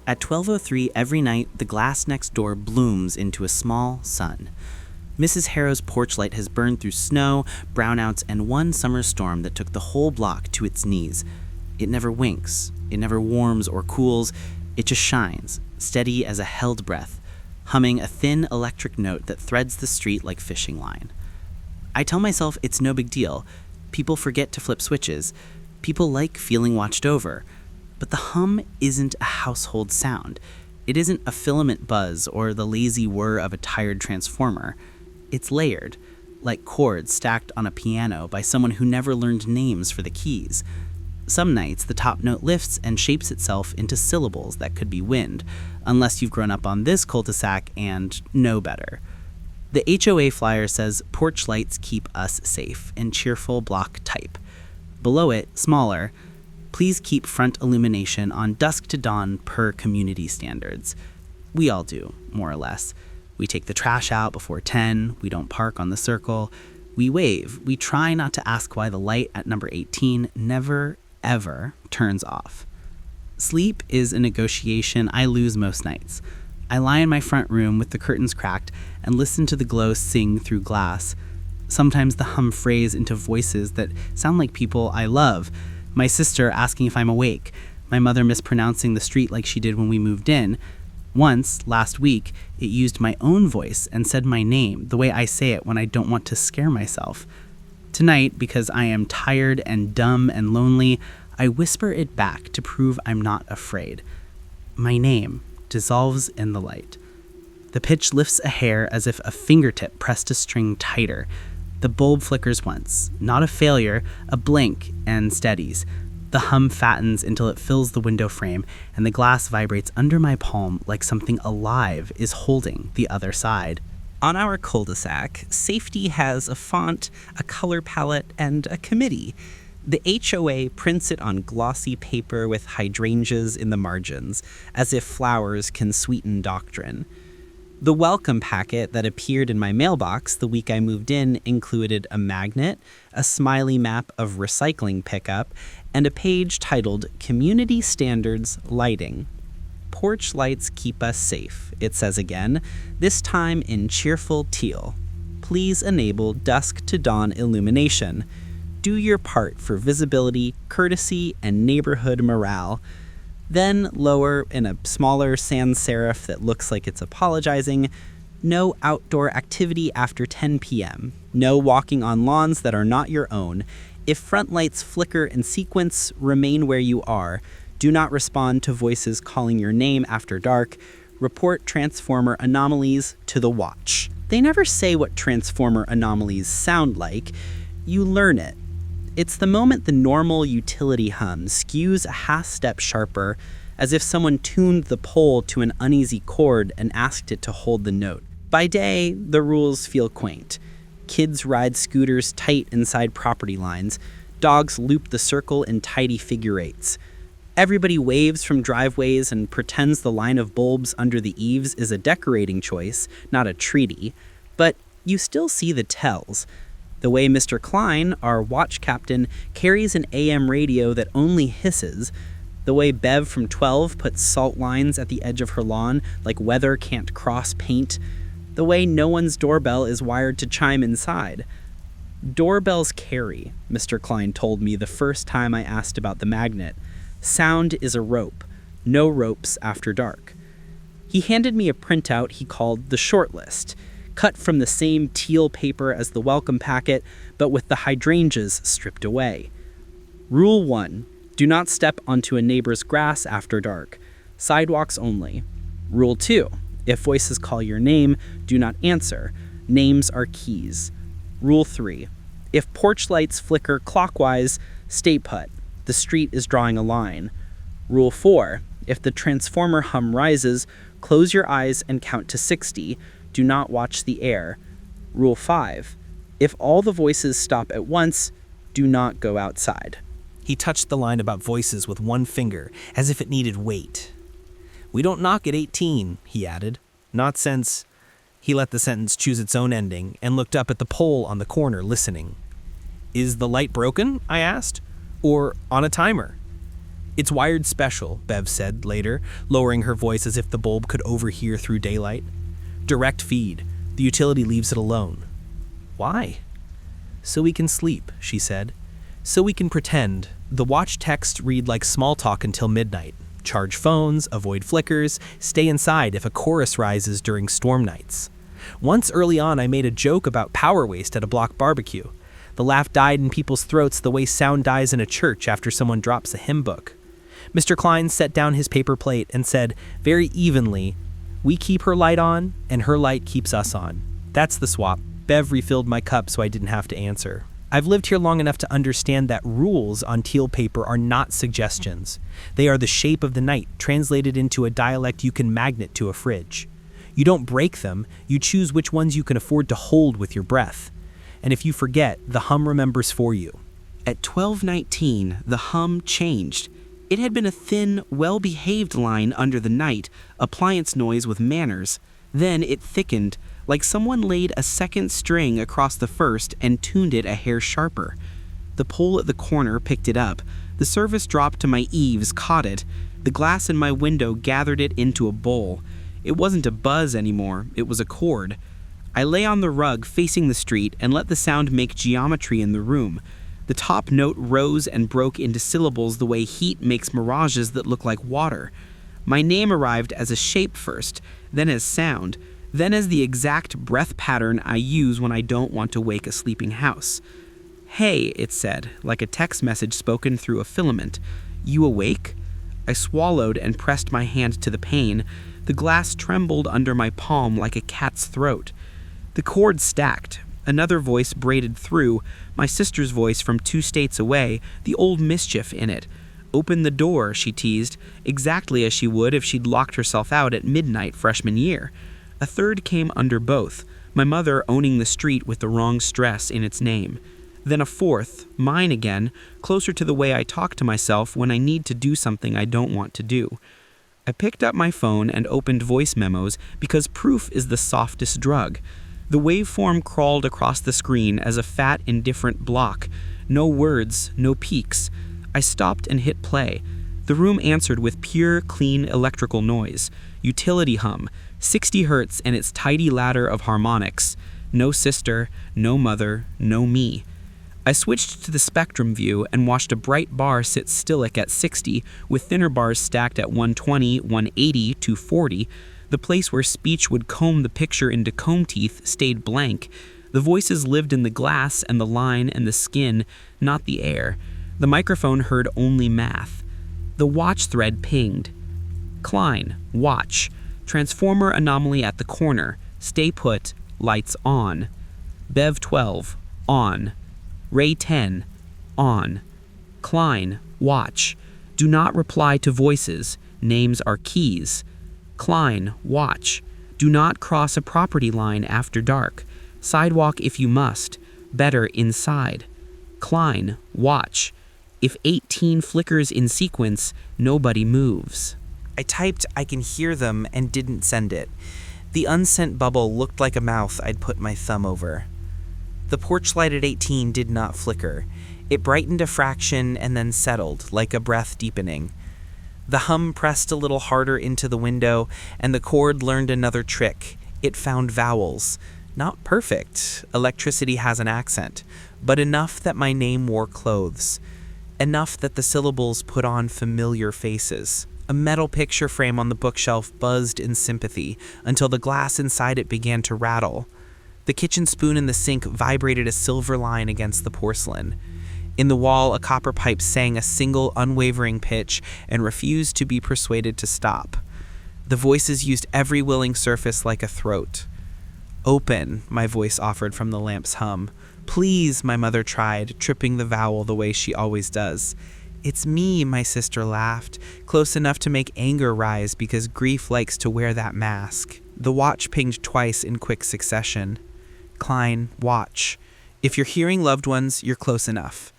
At 12:03 every night, the glass next door blooms into a small sun. Mrs. Harrow's porch light has burned through snow, brownouts, and one summer storm that took the whole block to its knees. It never winks. It never warms or cools. It just shines, steady as a held breath, humming a thin electric note that threads the street like fishing line. I tell myself it's no big deal. People forget to flip switches. People like feeling watched over. But the hum isn't a household sound. It isn't a filament buzz or the lazy whir of a tired transformer. It's layered, like chords stacked on a piano by someone who never learned names for the keys. Some nights, the top note lifts and shapes itself into syllables that could be wind, unless you've grown up on this cul-de-sac and know better. The HOA flyer says Porchlights keep us safe in cheerful block type. Below it, smaller, please keep front illumination on dusk to dawn per community standards. We all do, more or less. We take the trash out before 10, we don't park on the circle, we wave, we try not to ask why the light at number 18 never, ever turns off. Sleep is a negotiation I lose most nights. I lie in my front room with the curtains cracked and listen to the glow sing through glass. Sometimes the hum frays into voices that sound like people I love. My sister asking if I'm awake, my mother mispronouncing the street like she did when we moved in. Once, last week, it used my own voice and said my name, the way I say it when I don't want to scare myself. Tonight, because I am tired and dumb and lonely, I whisper it back to prove I'm not afraid. My name dissolves in the light. The pitch lifts a hair as if a fingertip pressed a string tighter. The bulb flickers once, not a failure, a blink, and steadies. The hum fattens until it fills the window frame, and the glass vibrates under my palm like something alive is holding the other side. On our cul-de-sac, safety has a font, a color palette, and a committee. The HOA prints it on glossy paper with hydrangeas in the margins, as if flowers can sweeten doctrine. The welcome packet that appeared in my mailbox the week I moved in included a magnet, a smiley map of recycling pickup, and a page titled Community Standards Lighting. Porch lights keep us safe, it says again, this time in cheerful teal. Please enable dusk to dawn illumination. Do your part for visibility, courtesy, and neighborhood morale. Then lower in a smaller sans serif that looks like it's apologizing, no outdoor activity after 10 p.m. No walking on lawns that are not your own. If front lights flicker in sequence, remain where you are. Do not respond to voices calling your name after dark. Report transformer anomalies to the watch. They never say what transformer anomalies sound like. You learn it. It's the moment the normal utility hum skews a half-step sharper, as if someone tuned the pole to an uneasy chord and asked it to hold the note. By day, the rules feel quaint. Kids ride scooters tight inside property lines. Dogs loop the circle in tidy figure eights. Everybody waves from driveways and pretends the line of bulbs under the eaves is a decorating choice, not a treaty. But you still see the tells. The way Mr. Klein, our watch captain, carries an AM radio that only hisses. The way Bev from 12 puts salt lines at the edge of her lawn like weather can't cross paint. The way no one's doorbell is wired to chime inside. Doorbells carry, Mr. Klein told me the first time I asked about the magnet. Sound is a rope. No ropes after dark. He handed me a printout he called the short list, cut from the same teal paper as the welcome packet, but with the hydrangeas stripped away. Rule 1. Do not step onto a neighbor's grass after dark. Sidewalks only. Rule 2. If voices call your name, do not answer. Names are keys. Rule 3. If porch lights flicker clockwise, stay put. The street is drawing a line. Rule 4. If the transformer hum rises, close your eyes and count to 60. Do not watch the air. Rule 5. If all the voices stop at once, do not go outside. He touched the line about voices with one finger, as if it needed weight. We don't knock at 18, he added. Not since... He let the sentence choose its own ending and looked up at the pole on the corner, listening. Is the light broken? I asked. Or on a timer? It's wired special, Bev said later, lowering her voice as if the bulb could overhear through daylight. Direct feed. The utility leaves it alone. Why? So we can sleep, she said. So we can pretend. The watch texts read like small talk until midnight. Charge phones, avoid flickers, stay inside if a chorus rises during storm nights. Once early on, I made a joke about power waste at a block barbecue. The laugh died in people's throats the way sound dies in a church after someone drops a hymn book. Mr. Klein set down his paper plate and said, very evenly, "We keep her light on, and her light keeps us on." That's the swap. Bev refilled my cup so I didn't have to answer. I've lived here long enough to understand that rules on teal paper are not suggestions. They are the shape of the night, translated into a dialect you can magnet to a fridge. You don't break them, you choose which ones you can afford to hold with your breath. And if you forget, the hum remembers for you. At 12:19, the hum changed. It had been a thin, well-behaved line under the night, appliance noise with manners. Then it thickened, like someone laid a second string across the first and tuned it a hair sharper. The pole at the corner picked it up. The service dropped to my eaves, caught it. The glass in my window gathered it into a bowl. It wasn't a buzz anymore, it was a chord. I lay on the rug facing the street and let the sound make geometry in the room. The top note rose and broke into syllables the way heat makes mirages that look like water. My name arrived as a shape first, then as sound, then as the exact breath pattern I use when I don't want to wake a sleeping house. "Hey," it said, like a text message spoken through a filament. "You awake?" I swallowed and pressed my hand to the pane. The glass trembled under my palm like a cat's throat. The chord stacked. Another voice braided through, my sister's voice from 2 states away, the old mischief in it. "Open the door," she teased, exactly as she would if she'd locked herself out at midnight freshman year. A third came under both, my mother owning the street with the wrong stress in its name. Then a fourth, mine again, closer to the way I talk to myself when I need to do something I don't want to do. I picked up my phone and opened voice memos because proof is the softest drug. The waveform crawled across the screen as a fat, indifferent block. No words, no peaks. I stopped and hit play. The room answered with pure, clean electrical noise. Utility hum, 60 hertz and its tidy ladder of harmonics. No sister, no mother, no me. I switched to the spectrum view and watched a bright bar sit stillick at 60, with thinner bars stacked at 120, 180, 240. The place where speech would comb the picture into comb teeth stayed blank. The voices lived in the glass and the line and the skin, not the air. The microphone heard only math. The watch thread pinged. Klein, watch. Transformer anomaly at the corner. Stay put, lights on. Bev 12, on. Ray 10, on. Klein, watch. Do not reply to voices. Names are keys. Klein, watch. Do not cross a property line after dark. Sidewalk if you must. Better inside. Klein, watch. If 18 flickers in sequence, nobody moves. I typed "I can hear them" and didn't send it. The unsent bubble looked like a mouth I'd put my thumb over. The porch light at 18 did not flicker. It brightened a fraction and then settled, like a breath deepening. The hum pressed a little harder into the window, and the cord learned another trick. It found vowels. Not perfect, electricity has an accent, but enough that my name wore clothes. Enough that the syllables put on familiar faces. A metal picture frame on the bookshelf buzzed in sympathy until the glass inside it began to rattle. The kitchen spoon in the sink vibrated a silver line against the porcelain. In the wall, a copper pipe sang a single unwavering pitch and refused to be persuaded to stop. The voices used every willing surface like a throat. "Open," my voice offered from the lamp's hum. "Please," my mother tried, tripping the vowel the way she always does. "It's me," my sister laughed, close enough to make anger rise because grief likes to wear that mask. The watch pinged twice in quick succession. Klein, watch. If you're hearing loved ones, you're close enough.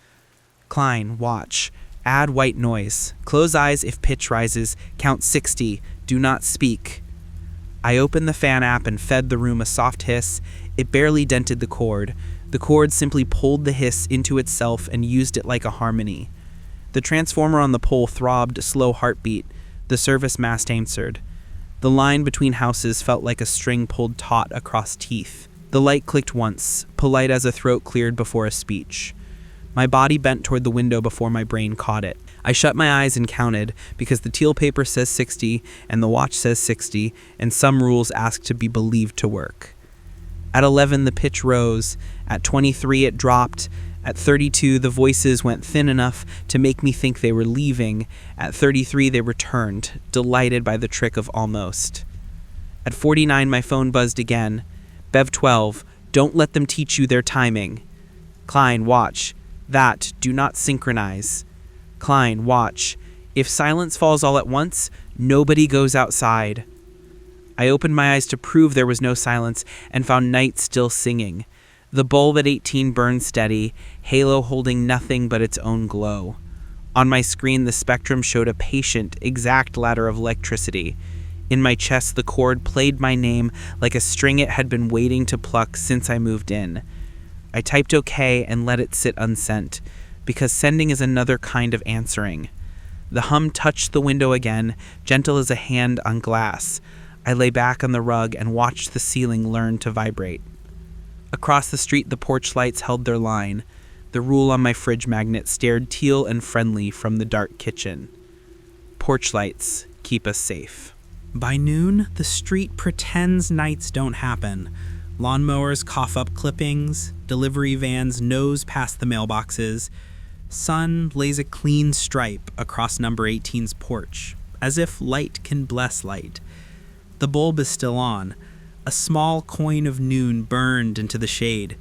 Klein, watch. Add white noise. Close eyes if pitch rises. Count 60. Do not speak. I opened the fan app and fed the room a soft hiss. It barely dented the cord. The cord simply pulled the hiss into itself and used it like a harmony. The transformer on the pole throbbed a slow heartbeat. The service mast answered. The line between houses felt like a string pulled taut across teeth. The light clicked once, polite as a throat cleared before a speech. My body bent toward the window before my brain caught it. I shut my eyes and counted, because the teal paper says 60, and the watch says 60, and some rules ask to be believed to work. At 11, the pitch rose. At 23, it dropped. At 32, the voices went thin enough to make me think they were leaving. At 33, they returned, delighted by the trick of almost. At 49, my phone buzzed again. Bev 12, don't let them teach you their timing. Klein, watch. That, do not synchronize. Klein, watch. If silence falls all at once, nobody goes outside. I opened my eyes to prove there was no silence and found night still singing. The bulb at 18 burned steady, halo holding nothing but its own glow. On my screen, the spectrum showed a patient, exact ladder of electricity. In my chest, the cord played my name like a string it had been waiting to pluck since I moved in. I typed OK and let it sit unsent, because sending is another kind of answering. The hum touched the window again, gentle as a hand on glass. I lay back on the rug and watched the ceiling learn to vibrate. Across the street, the porch lights held their line. The rule on my fridge magnet stared teal and friendly from the dark kitchen. Porch lights keep us safe. By noon, the street pretends nights don't happen. Lawnmowers cough up clippings, delivery vans nose past the mailboxes. Sun lays a clean stripe across number 18's porch, as if light can bless light. The bulb is still on. A small coin of noon burned into the shade.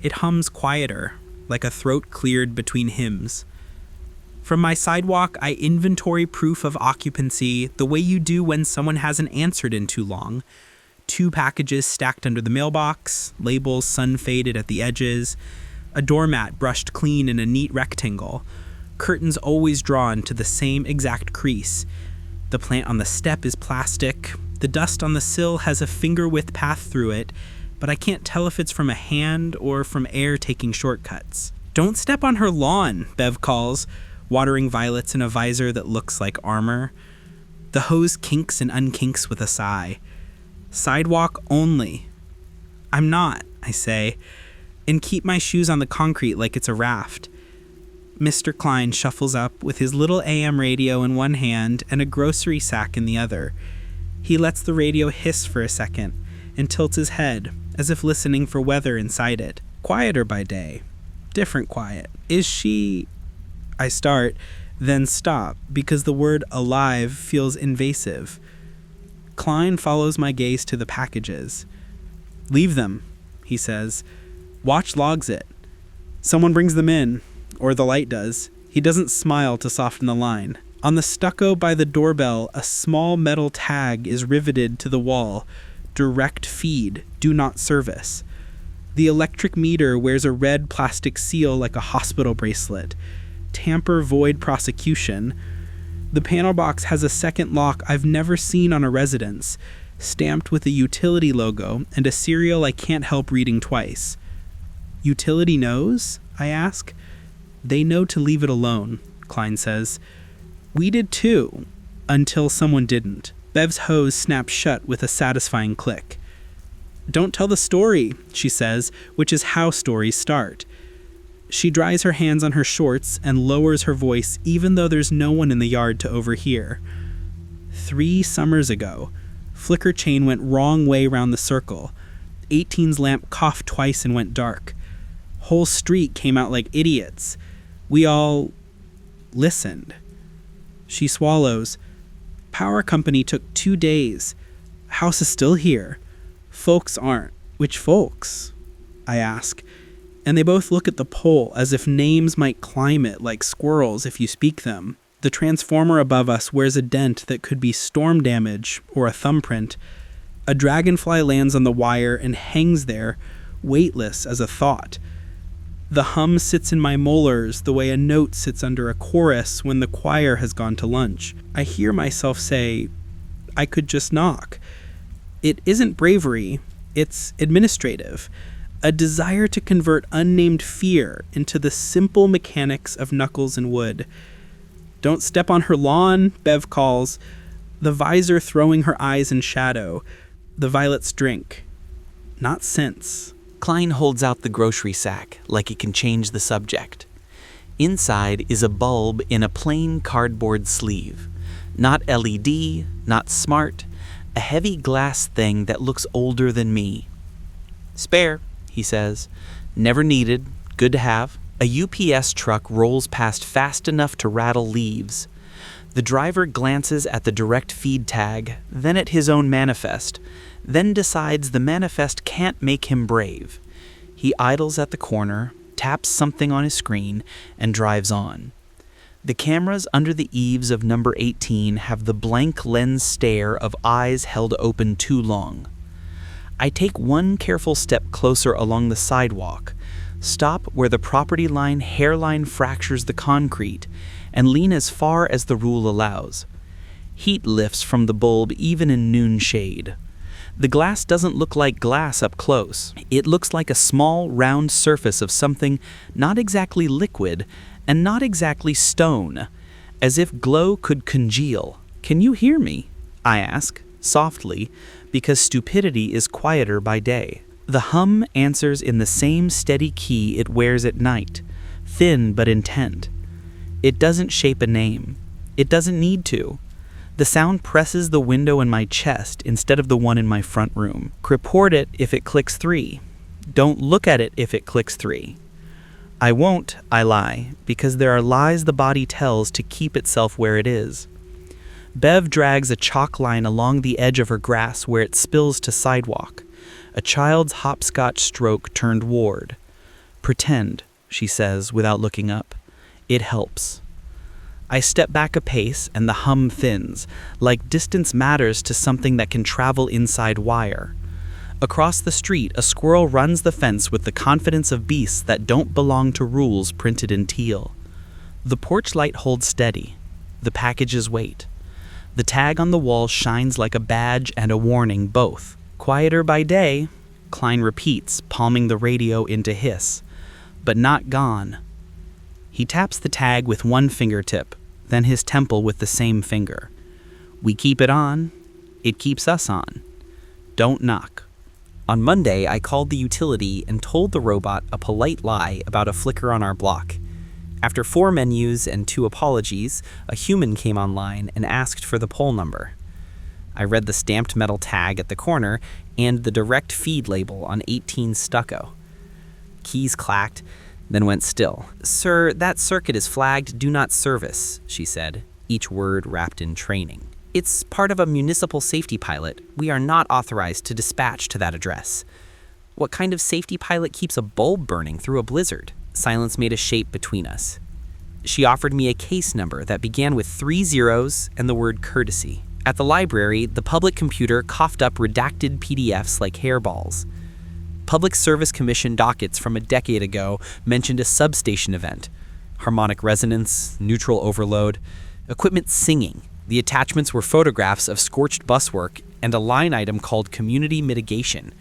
It hums quieter, like a throat cleared between hymns. From my sidewalk, I inventory proof of occupancy the way you do when someone hasn't answered in too long. 2 packages stacked under the mailbox, labels sun-faded at the edges, a doormat brushed clean in a neat rectangle, curtains always drawn to the same exact crease. The plant on the step is plastic. The dust on the sill has a finger-width path through it, but I can't tell if it's from a hand or from air taking shortcuts. Don't step on her lawn, Bev calls, watering violets in a visor that looks like armor. The hose kinks and unkinks with a sigh. Sidewalk only. I'm not, I say, and keep my shoes on the concrete like it's a raft. Mr. Klein shuffles up with his little AM radio in one hand and a grocery sack in the other. He lets the radio hiss for a second and tilts his head, as if listening for weather inside it. Quieter by day. Different quiet. Is she... I start, then stop, because the word alive feels invasive. Klein follows my gaze to the packages. Leave them, he says. Watch logs it. Someone brings them in, or the light does. He doesn't smile to soften the line. On the stucco by the doorbell, a small metal tag is riveted to the wall. Direct feed, do not service. The electric meter wears a red plastic seal like a hospital bracelet. Tamper void prosecution. The panel box has a second lock I've never seen on a residence, stamped with a utility logo and a serial I can't help reading twice. Utility knows? I ask. They know to leave it alone, Klein says. We did too, until someone didn't. Bev's hose snaps shut with a satisfying click. Don't tell the story, she says, which is how stories start. She dries her hands on her shorts and lowers her voice even though there's no one in the yard to overhear. 3 summers ago, flicker chain went wrong way round the circle. 18's lamp coughed twice and went dark. Whole street came out like idiots. We all listened. She swallows. Power company took 2 days. House is still here. Folks aren't. Which folks? I ask. And they both look at the pole as if names might climb it like squirrels if you speak them. The transformer above us wears a dent that could be storm damage or a thumbprint. A dragonfly lands on the wire and hangs there, weightless as a thought. The hum sits in my molars the way a note sits under a chorus when the choir has gone to lunch. I hear myself say, I could just knock. It isn't bravery, it's administrative. A desire to convert unnamed fear into the simple mechanics of knuckles and wood. Don't step on her lawn, Bev calls, the visor throwing her eyes in shadow. The violets drink. Not sense. Klein holds out the grocery sack like it can change the subject. Inside is a bulb in a plain cardboard sleeve. Not LED, not smart, a heavy glass thing that looks older than me. Spare, he says. Never needed, good to have. A UPS truck rolls past fast enough to rattle leaves. The driver glances at the direct feed tag, then at his own manifest, then decides the manifest can't make him brave. He idles at the corner, taps something on his screen, and drives on. The cameras under the eaves of number 18 have the blank lens stare of eyes held open too long. I take one careful step closer along the sidewalk, stop where the property line hairline fractures the concrete, and lean as far as the rule allows. Heat lifts from the bulb even in noon shade. The glass doesn't look like glass up close. It looks like a small, round surface of something not exactly liquid and not exactly stone, as if glow could congeal. "Can you hear me?" I ask, softly, because stupidity is quieter by day. The hum answers in the same steady key it wears at night, thin but intent. It doesn't shape a name. It doesn't need to. The sound presses the window in my chest instead of the one in my front room. Report it if it clicks 3. Don't look at it if it clicks 3. I won't, I lie, because there are lies the body tells to keep itself where it is. Bev drags a chalk line along the edge of her grass where it spills to sidewalk. A child's hopscotch stroke turned ward. Pretend, she says without looking up. It helps. I step back a pace and the hum thins, like distance matters to something that can travel inside wire. Across the street, a squirrel runs the fence with the confidence of beasts that don't belong to rules printed in teal. The porch light holds steady. The packages wait. The tag on the wall shines like a badge and a warning both. Quieter by day, Klein repeats, palming the radio into hiss. But not gone. He taps the tag with one fingertip, then his temple with the same finger. We keep it on. It keeps us on. Don't knock. On Monday, I called the utility and told the robot a polite lie about a flicker on our block. After 4 menus and 2 apologies, a human came online and asked for the pole number. I read the stamped metal tag at the corner and the direct feed label on 18 stucco. Keys clacked, then went still. "Sir, that circuit is flagged do not service," she said, each word wrapped in training. "It's part of a municipal safety pilot. We are not authorized to dispatch to that address." What kind of safety pilot keeps a bulb burning through a blizzard? Silence made a shape between us. She offered me a case number that began with 3 zeros and the word courtesy. At the library, the public computer coughed up redacted PDFs like hairballs. Public Service Commission dockets from a decade ago mentioned a substation event. Harmonic resonance, neutral overload, equipment singing. The attachments were photographs of scorched buswork and a line item called community mitigation,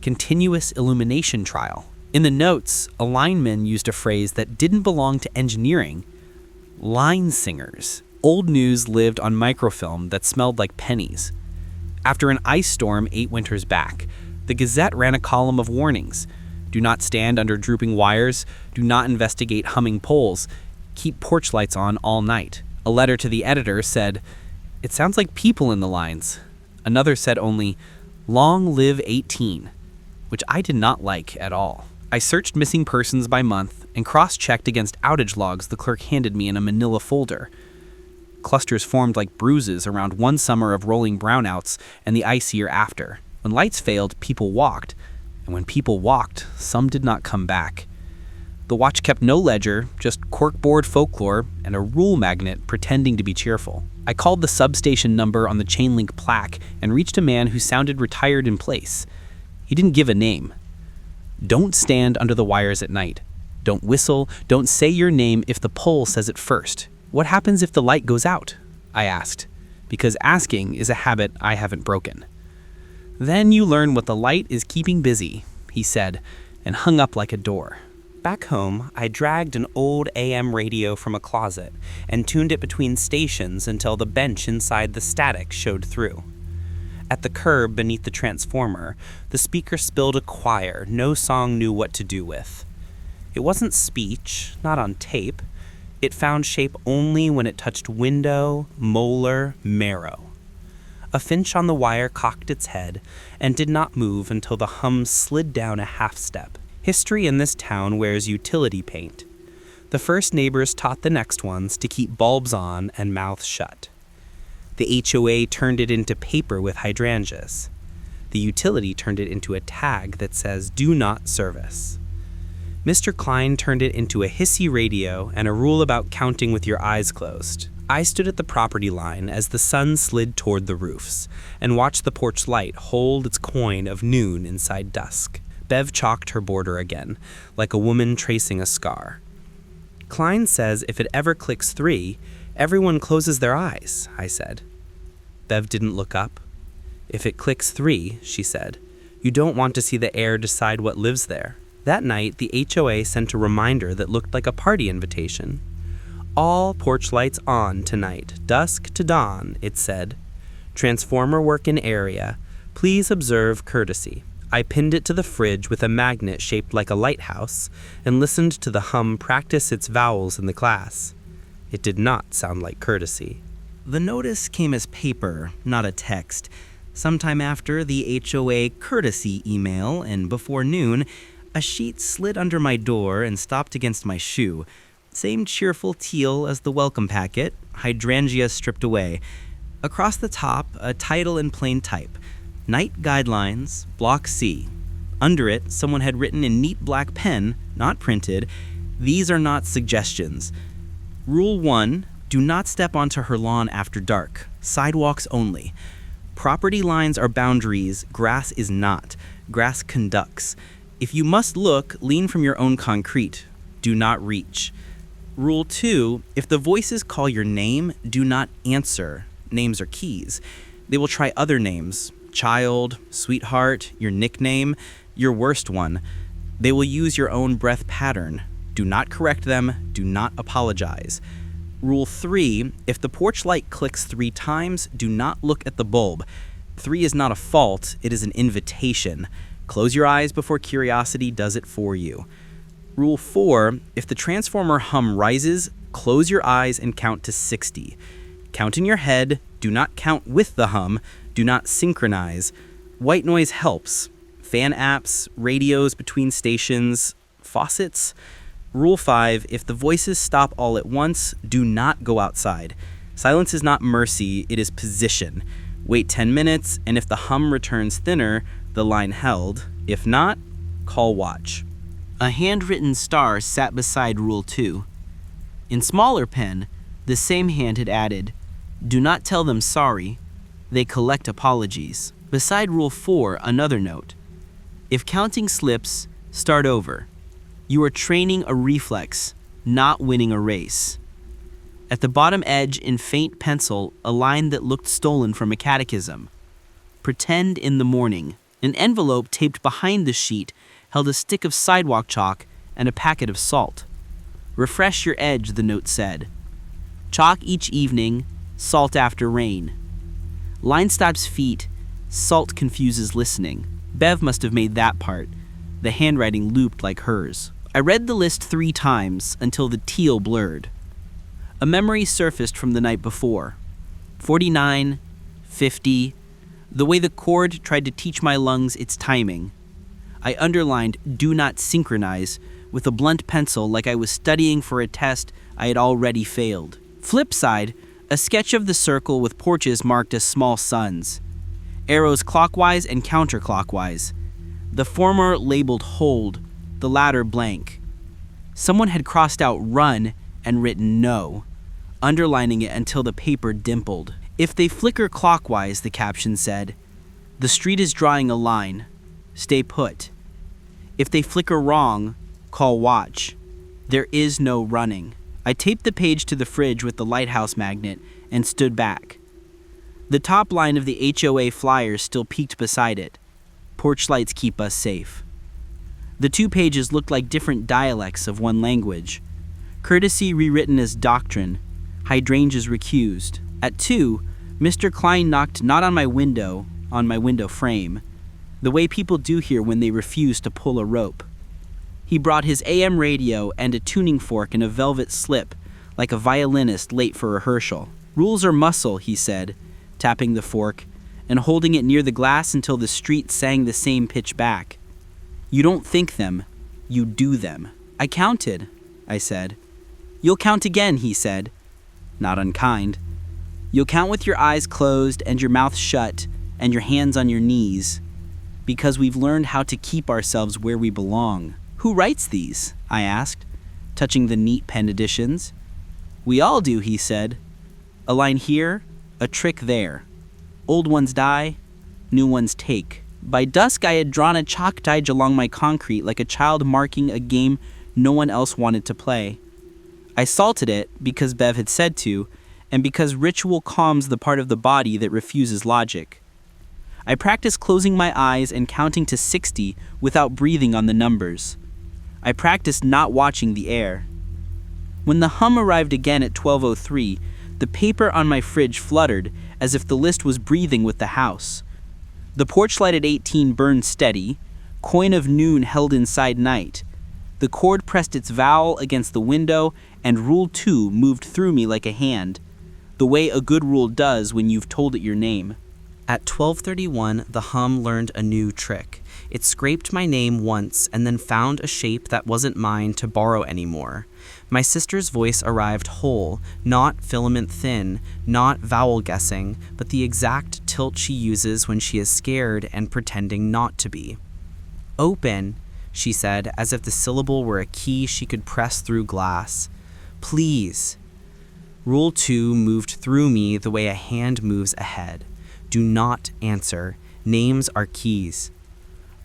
continuous illumination trial. In the notes, a lineman used a phrase that didn't belong to engineering. Line singers. Old news lived on microfilm that smelled like pennies. After an ice storm 8 winters back, the Gazette ran a column of warnings. Do not stand under drooping wires. Do not investigate humming poles. Keep porch lights on all night. A letter to the editor said, "It sounds like people in the lines." Another said only, "Long live 18," which I did not like at all. I searched missing persons by month and cross-checked against outage logs the clerk handed me in a manila folder. Clusters formed like bruises around one summer of rolling brownouts and the ice year after. When lights failed, people walked, and when people walked, some did not come back. The watch kept no ledger, just corkboard folklore and a rule magnet pretending to be cheerful. I called the substation number on the chain link plaque and reached a man who sounded retired in place. He didn't give a name. Don't stand under the wires at night. Don't whistle. Don't say your name if the pole says it first. What happens if the light goes out? I asked, because asking is a habit I haven't broken. Then you learn what the light is keeping busy, he said, and hung up like a door. Back home, I dragged an old AM radio from a closet and tuned it between stations until the bench inside the static showed through. At the curb beneath the transformer, the speaker spilled a choir no song knew what to do with. It wasn't speech, not on tape. It found shape only when it touched window, molar, marrow. A finch on the wire cocked its head and did not move until the hum slid down a half step. History in this town wears utility paint. The first neighbors taught the next ones to keep bulbs on and mouths shut. The HOA turned it into paper with hydrangeas. The utility turned it into a tag that says, "Do not service." Mr. Klein turned it into a hissy radio and a rule about counting with your eyes closed. I stood at the property line as the sun slid toward the roofs and watched the porch light hold its coin of noon inside dusk. Bev chalked her border again, like a woman tracing a scar. Klein says if it ever clicks 3, everyone closes their eyes, I said. Bev didn't look up. If it clicks 3, she said, you don't want to see the air decide what lives there. That night, the HOA sent a reminder that looked like a party invitation. All porch lights on tonight, dusk to dawn, it said. Transformer work in area. Please observe courtesy. I pinned it to the fridge with a magnet shaped like a lighthouse and listened to the hum practice its vowels in the class. It did not sound like courtesy. The notice came as paper, not a text. Sometime after the HOA courtesy email and before noon, a sheet slid under my door and stopped against my shoe. Same cheerful teal as the welcome packet, hydrangea stripped away. Across the top, a title in plain type. Night Guidelines, Block C. Under it, someone had written in neat black pen, not printed, "These are not suggestions. Rule 1, do not step onto her lawn after dark. Sidewalks only. Property lines are boundaries, grass is not. Grass conducts. If you must look, lean from your own concrete. Do not reach. Rule 2, if the voices call your name, do not answer. Names are keys. They will try other names. Child, sweetheart, your nickname, your worst one. They will use your own breath pattern. Do not correct them. Do not apologize. Rule 3, if the porch light clicks 3 times, do not look at the bulb. 3 is not a fault, it is an invitation. Close your eyes before curiosity does it for you. Rule 4, if the transformer hum rises, close your eyes and count to 60. Count in your head, do not count with the hum, do not synchronize. White noise helps. Fan apps, radios between stations, faucets. Rule 5, if the voices stop all at once, do not go outside. Silence is not mercy, it is position. Wait 10 minutes, and if the hum returns thinner, the line held. If not, call watch. A handwritten star sat beside Rule 2. In smaller pen, the same hand had added, do not tell them sorry. They collect apologies. Beside Rule 4, another note. If counting slips, start over. You are training a reflex, not winning a race. At the bottom edge, in faint pencil, a line that looked stolen from a catechism. Pretend in the morning. An envelope taped behind the sheet held a stick of sidewalk chalk and a packet of salt. Refresh your edge, the note said. Chalk each evening, salt after rain. Line stops feet, salt confuses listening. Bev must have made that part. The handwriting looped like hers. I read the list 3 times until the teal blurred. A memory surfaced from the night before. 49, 50, the way the chord tried to teach my lungs its timing. I underlined do not synchronize with a blunt pencil like I was studying for a test I had already failed. Flip side, a sketch of the circle with porches marked as small suns. Arrows clockwise and counterclockwise. The former labeled hold, the latter blank. Someone had crossed out run and written no, underlining it until the paper dimpled. If they flicker clockwise, the caption said, the street is drawing a line. Stay put. If they flicker wrong, call watch. There is no running. I taped the page to the fridge with the lighthouse magnet and stood back. The top line of the HOA flyers still peeked beside it. Porch lights keep us safe. The 2 pages looked like different dialects of one language. Courtesy rewritten as doctrine. Hydrangeas recused. At 2, Mr. Klein knocked not on my window frame, the way people do here when they refuse to pull a rope. He brought his AM radio and a tuning fork in a velvet slip, like a violinist late for rehearsal. Rules are muscle, he said, tapping the fork, and holding it near the glass until the street sang the same pitch back. You don't think them, you do them. I counted, I said. You'll count again, he said, not unkind. You'll count with your eyes closed and your mouth shut and your hands on your knees, because we've learned how to keep ourselves where we belong. Who writes these? I asked, touching the neat pen editions. We all do, he said. A line here, a trick there. Old ones die, new ones take. By dusk I had drawn a chalk dodge along my concrete like a child marking a game no one else wanted to play. I salted it because Bev had said to, and because ritual calms the part of the body that refuses logic. I practiced closing my eyes and counting to 60 without breathing on the numbers. I practiced not watching the air. When the hum arrived again at 12:03, the paper on my fridge fluttered as if the list was breathing with the house. The porch light at 18 burned steady, coin of noon held inside night. The cord pressed its vowel against the window, and rule 2 moved through me like a hand, the way a good rule does when you've told it your name. At 12:31, the hum learned a new trick. It scraped my name once and then found a shape that wasn't mine to borrow anymore. My sister's voice arrived whole, not filament thin, not vowel guessing, but the exact tilt she uses when she is scared and pretending not to be. Open, she said, as if the syllable were a key she could press through glass. Please. Rule 2 moved through me the way a hand moves ahead. Do not answer. Names are keys.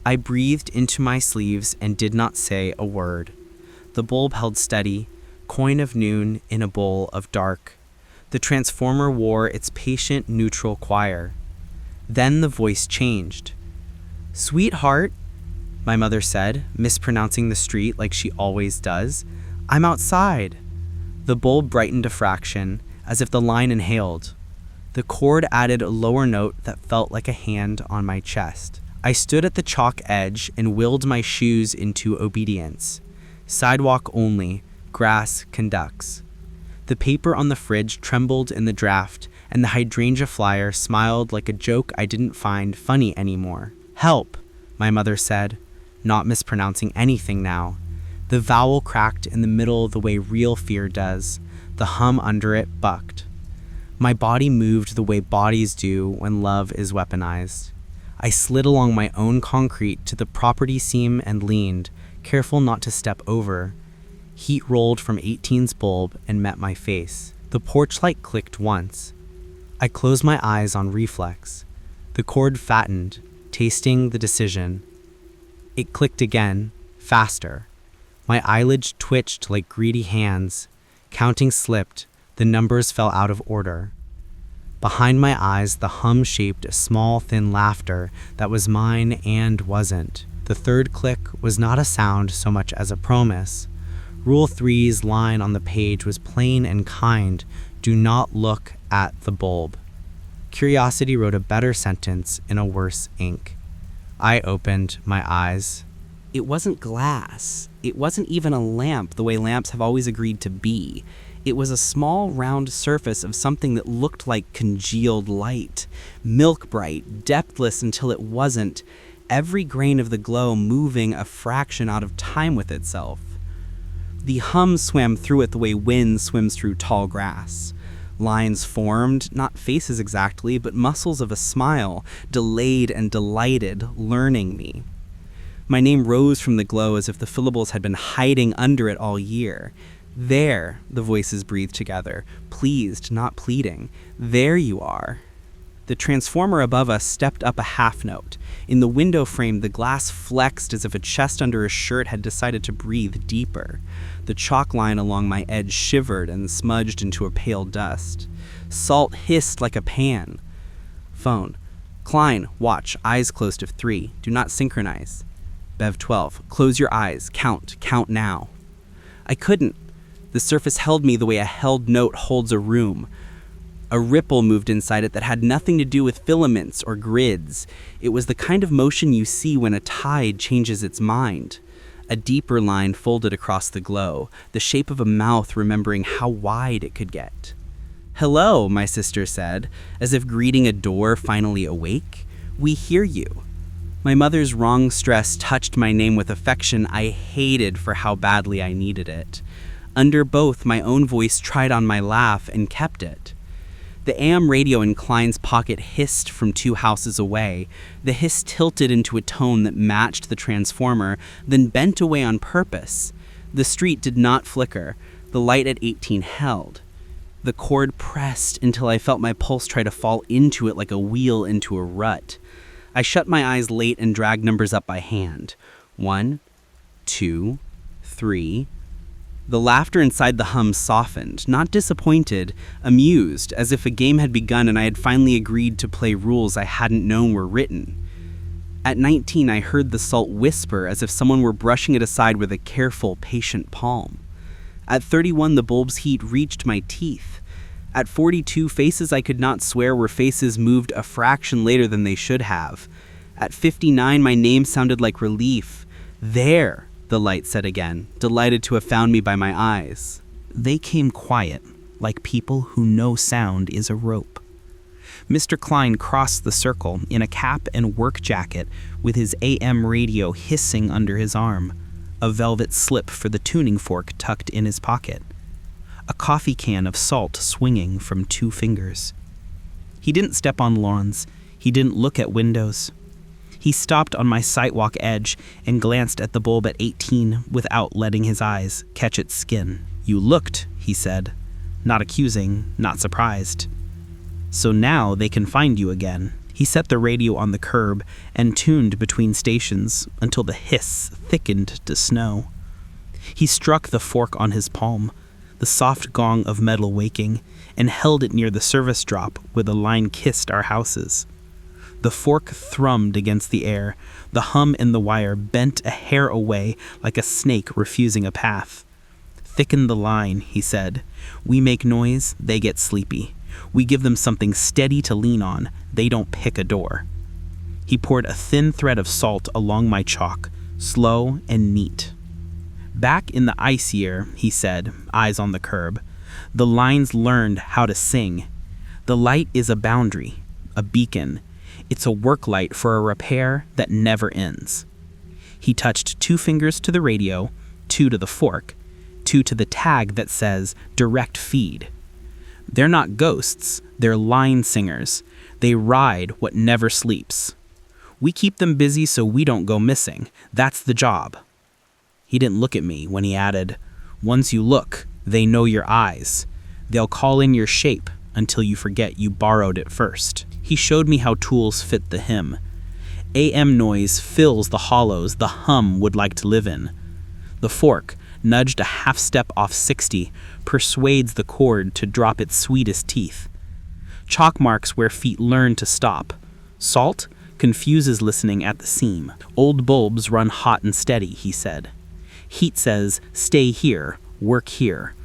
I breathed into my sleeves and did not say a word. The bulb held steady, coin of noon in a bowl of dark. The transformer wore its patient, neutral choir. Then the voice changed. Sweetheart, my mother said, mispronouncing the street like she always does. I'm outside. The bulb brightened a fraction, as if the line inhaled. The chord added a lower note that felt like a hand on my chest. I stood at the chalk edge and willed my shoes into obedience. Sidewalk only, grass conducts. The paper on the fridge trembled in the draft, and the hydrangea flyer smiled like a joke I didn't find funny anymore. Help, my mother said, not mispronouncing anything now. The vowel cracked in the middle the way real fear does. The hum under it bucked. My body moved the way bodies do when love is weaponized. I slid along my own concrete to the property seam and leaned, careful not to step over. Heat rolled from 18's bulb and met my face. The porch light clicked once. I closed my eyes on reflex. The cord fattened, tasting the decision. It clicked again, faster. My eyelids twitched like greedy hands. Counting slipped. The numbers fell out of order. Behind my eyes, the hum shaped a small, thin laughter that was mine and wasn't. The third click was not a sound so much as a promise. Rule 3's line on the page was plain and kind. Do not look at the bulb. Curiosity wrote a better sentence in a worse ink. I opened my eyes. It wasn't glass. It wasn't even a lamp the way lamps have always agreed to be. It was a small, round surface of something that looked like congealed light, milk bright, depthless until it wasn't, every grain of the glow moving a fraction out of time with itself. The hum swam through it the way wind swims through tall grass. Lines formed, not faces exactly, but muscles of a smile, delayed and delighted, learning me. My name rose from the glow as if the syllables had been hiding under it all year. There, the voices breathed together, pleased, not pleading. There you are. The transformer above us stepped up a half note. In the window frame, the glass flexed as if a chest under a shirt had decided to breathe deeper. The chalk line along my edge shivered and smudged into a pale dust. Salt hissed like a pan. Phone. Klein, watch, eyes closed of 3. Do not synchronize. Bev 12. Close your eyes. Count. Count now. I couldn't. The surface held me the way a held note holds a room. A ripple moved inside it that had nothing to do with filaments or grids. It was the kind of motion you see when a tide changes its mind. A deeper line folded across the glow, the shape of a mouth remembering how wide it could get. Hello, my sister said, as if greeting a door finally awake. We hear you. My mother's wrong stress touched my name with affection I hated for how badly I needed it. Under both, my own voice tried on my laugh and kept it. The AM radio in Klein's pocket hissed from 2 houses away. The hiss tilted into a tone that matched the transformer, then bent away on purpose. The street did not flicker. The light at 18 held. The cord pressed until I felt my pulse try to fall into it like a wheel into a rut. I shut my eyes late and dragged numbers up by hand. 1, 2, 3. The laughter inside the hum softened, not disappointed, amused, as if a game had begun and I had finally agreed to play rules I hadn't known were written. At 19, I heard the salt whisper as if someone were brushing it aside with a careful, patient palm. At 31, the bulb's heat reached my teeth. At 42, faces I could not swear were faces moved a fraction later than they should have. At 59, my name sounded like relief. There, the light said again, delighted to have found me by my eyes. They came quiet, like people who know sound is a rope. Mr. Klein crossed the circle in a cap and work jacket with his AM radio hissing under his arm, a velvet slip for the tuning fork tucked in his pocket, a coffee can of salt swinging from 2 fingers. He didn't step on lawns. He didn't look at windows. He stopped on my sidewalk edge and glanced at the bulb at 18 without letting his eyes catch its skin. You looked, he said, not accusing, not surprised. So now they can find you again. He set the radio on the curb and tuned between stations until the hiss thickened to snow. He struck the fork on his palm, the soft gong of metal waking, and held it near the service drop where the line kissed our houses. The fork thrummed against the air. The hum in the wire bent a hair away like a snake refusing a path. Thicken the line, he said. We make noise, they get sleepy. We give them something steady to lean on. They don't pick a door. He poured a thin thread of salt along my chalk, slow and neat. Back in the ice year, he said, eyes on the curb, the lines learned how to sing. The light is a boundary, a beacon. It's a work light for a repair that never ends. He touched 2 fingers to the radio, 2 to the fork, 2 to the tag that says direct feed. They're not ghosts, they're line singers. They ride what never sleeps. We keep them busy so we don't go missing. That's the job. He didn't look at me when he added, once you look, they know your eyes. They'll call in your shape until you forget you borrowed it first. He showed me how tools fit the hymn. AM noise fills the hollows the hum would like to live in. The fork, nudged a half step off 60, persuades the cord to drop its sweetest teeth. Chalk marks where feet learn to stop. Salt confuses listening at the seam. Old bulbs run hot and steady, he said. Heat says, stay here, work here.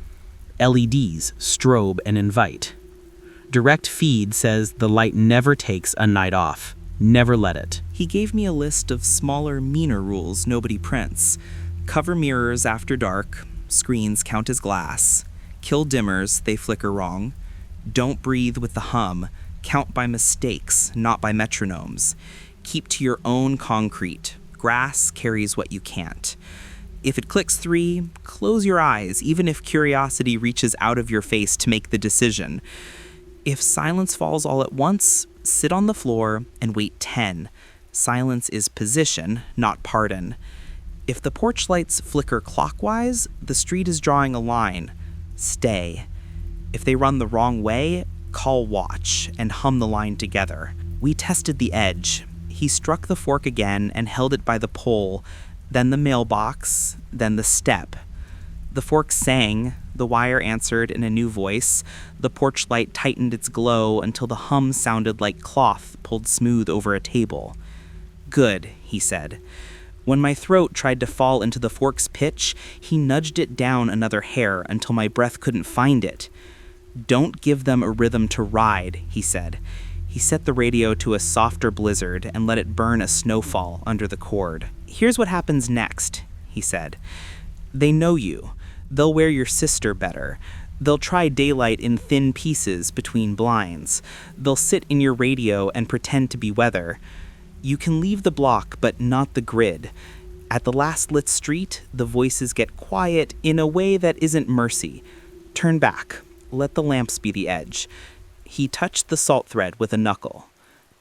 LEDs strobe and invite. Direct feed says the light never takes a night off. Never let it. He gave me a list of smaller, meaner rules nobody prints. Cover mirrors after dark. Screens count as glass. Kill dimmers, they flicker wrong. Don't breathe with the hum. Count by mistakes, not by metronomes. Keep to your own concrete. Grass carries what you can't. If it clicks 3, close your eyes, even if curiosity reaches out of your face to make the decision. If silence falls all at once, sit on the floor and wait 10. Silence is position, not pardon. If the porch lights flicker clockwise, the street is drawing a line. Stay. If they run the wrong way, call watch and hum the line together. We tested the edge. He struck the fork again and held it by the pole, then the mailbox, then the step. The fork sang, the wire answered in a new voice. The porch light tightened its glow until the hum sounded like cloth pulled smooth over a table. Good, he said. When my throat tried to fall into the fork's pitch, he nudged it down another hair until my breath couldn't find it. "Don't give them a rhythm to ride," he said. He set the radio to a softer blizzard and let it burn a snowfall under the cord. "Here's what happens next," he said. "They know you. They'll wear your sister better. They'll try daylight in thin pieces between blinds. They'll sit in your radio and pretend to be weather. You can leave the block, but not the grid. At the last lit street, the voices get quiet in a way that isn't mercy. Turn back. Let the lamps be the edge." He touched the salt thread with a knuckle.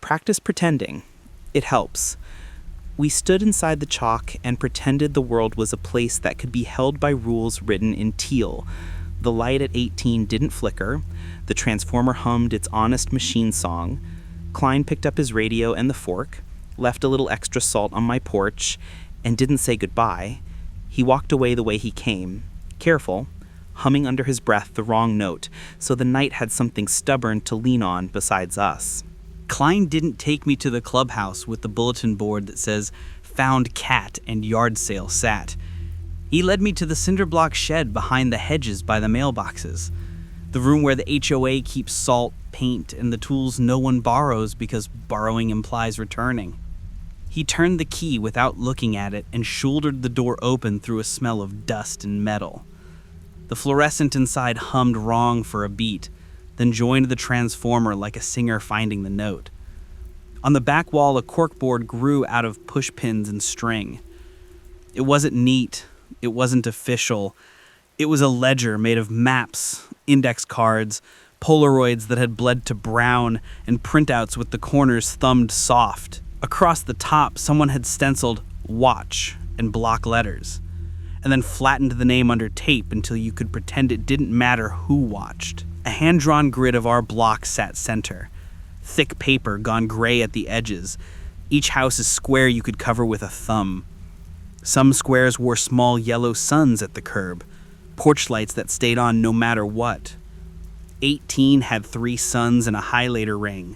"Practice pretending. It helps." We stood inside the chalk and pretended the world was a place that could be held by rules written in teal. The light at 18 didn't flicker. The transformer hummed its honest machine song. Klein picked up his radio and the fork, left a little extra salt on my porch, and didn't say goodbye. He walked away the way he came, careful, humming under his breath the wrong note, so the night had something stubborn to lean on besides us. Klein didn't take me to the clubhouse with the bulletin board that says, "Found cat and yard sale sat." He led me to the cinder block shed behind the hedges by the mailboxes, the room where the HOA keeps salt, paint, and the tools no one borrows because borrowing implies returning. He turned the key without looking at it and shouldered the door open through a smell of dust and metal. The fluorescent inside hummed wrong for a beat, then joined the transformer like a singer finding the note. On the back wall, a corkboard grew out of push pins and string. It wasn't neat. It wasn't official. It was a ledger made of maps, index cards, Polaroids that had bled to brown, and printouts with the corners thumbed soft. Across the top, someone had stenciled "Watch" in block letters, and then flattened the name under tape until you could pretend it didn't matter who watched. A hand-drawn grid of our block sat center, thick paper gone gray at the edges, each house's square you could cover with a thumb. Some squares wore small yellow suns at the curb, porch lights that stayed on no matter what. 18 had 3 suns and a highlighter ring.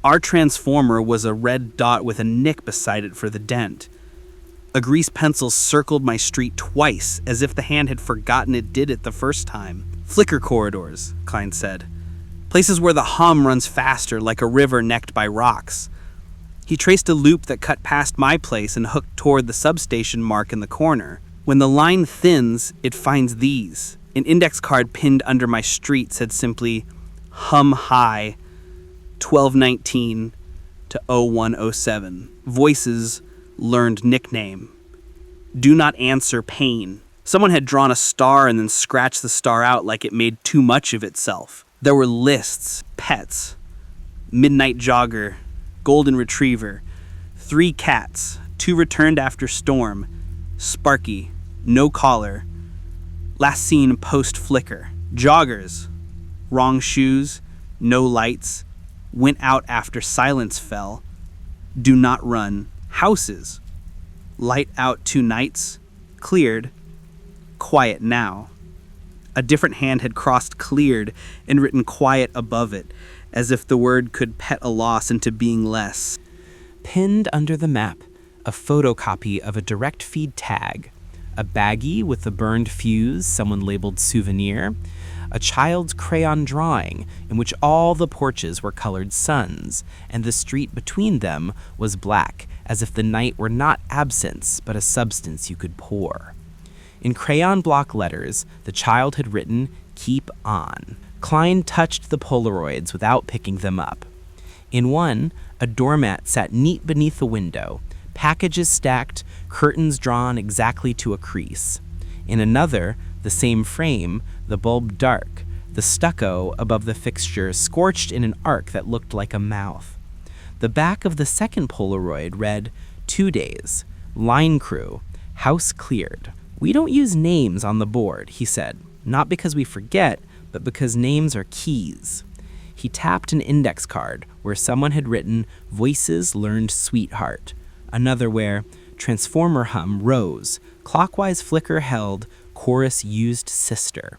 Our transformer was a red dot with a nick beside it for the dent. A grease pencil circled my street twice, as if the hand had forgotten it did it the first time. "Flicker corridors," Klein said. "Places where the hum runs faster, like a river necked by rocks." He traced a loop that cut past my place and hooked toward the substation mark in the corner. When the line thins, it finds these. An index card pinned under my street said simply, "Hum High, 1219 to 0107. Voices, learned nickname. Do not answer pain." Someone had drawn a star and then scratched the star out like it made too much of itself. There were lists, pets, midnight jogger, golden retriever, 3 cats, 2 returned after storm, Sparky, no collar, last seen post flicker, joggers, wrong shoes, no lights, went out after silence fell, do not run, houses, light out 2 nights, cleared, quiet now. A different hand had crossed cleared and written quiet above it, as if the word could pet a loss into being less. Pinned under the map, a photocopy of a direct feed tag, a baggie with a burned fuse someone labeled souvenir, a child's crayon drawing in which all the porches were colored suns, and the street between them was black, as if the night were not absence, but a substance you could pour. In crayon block letters, the child had written, "Keep on." Klein touched the Polaroids without picking them up. In one, a doormat sat neat beneath the window, packages stacked, curtains drawn exactly to a crease. In another, the same frame, the bulb dark, the stucco above the fixture scorched in an arc that looked like a mouth. The back of the second Polaroid read, 2 days, line crew, house cleared. "We don't use names on the board," he said, "not because we forget, but because names are keys." He tapped an index card where someone had written, "Voices learned sweetheart." Another where, "Transformer hum rose, clockwise flicker held, chorus used sister."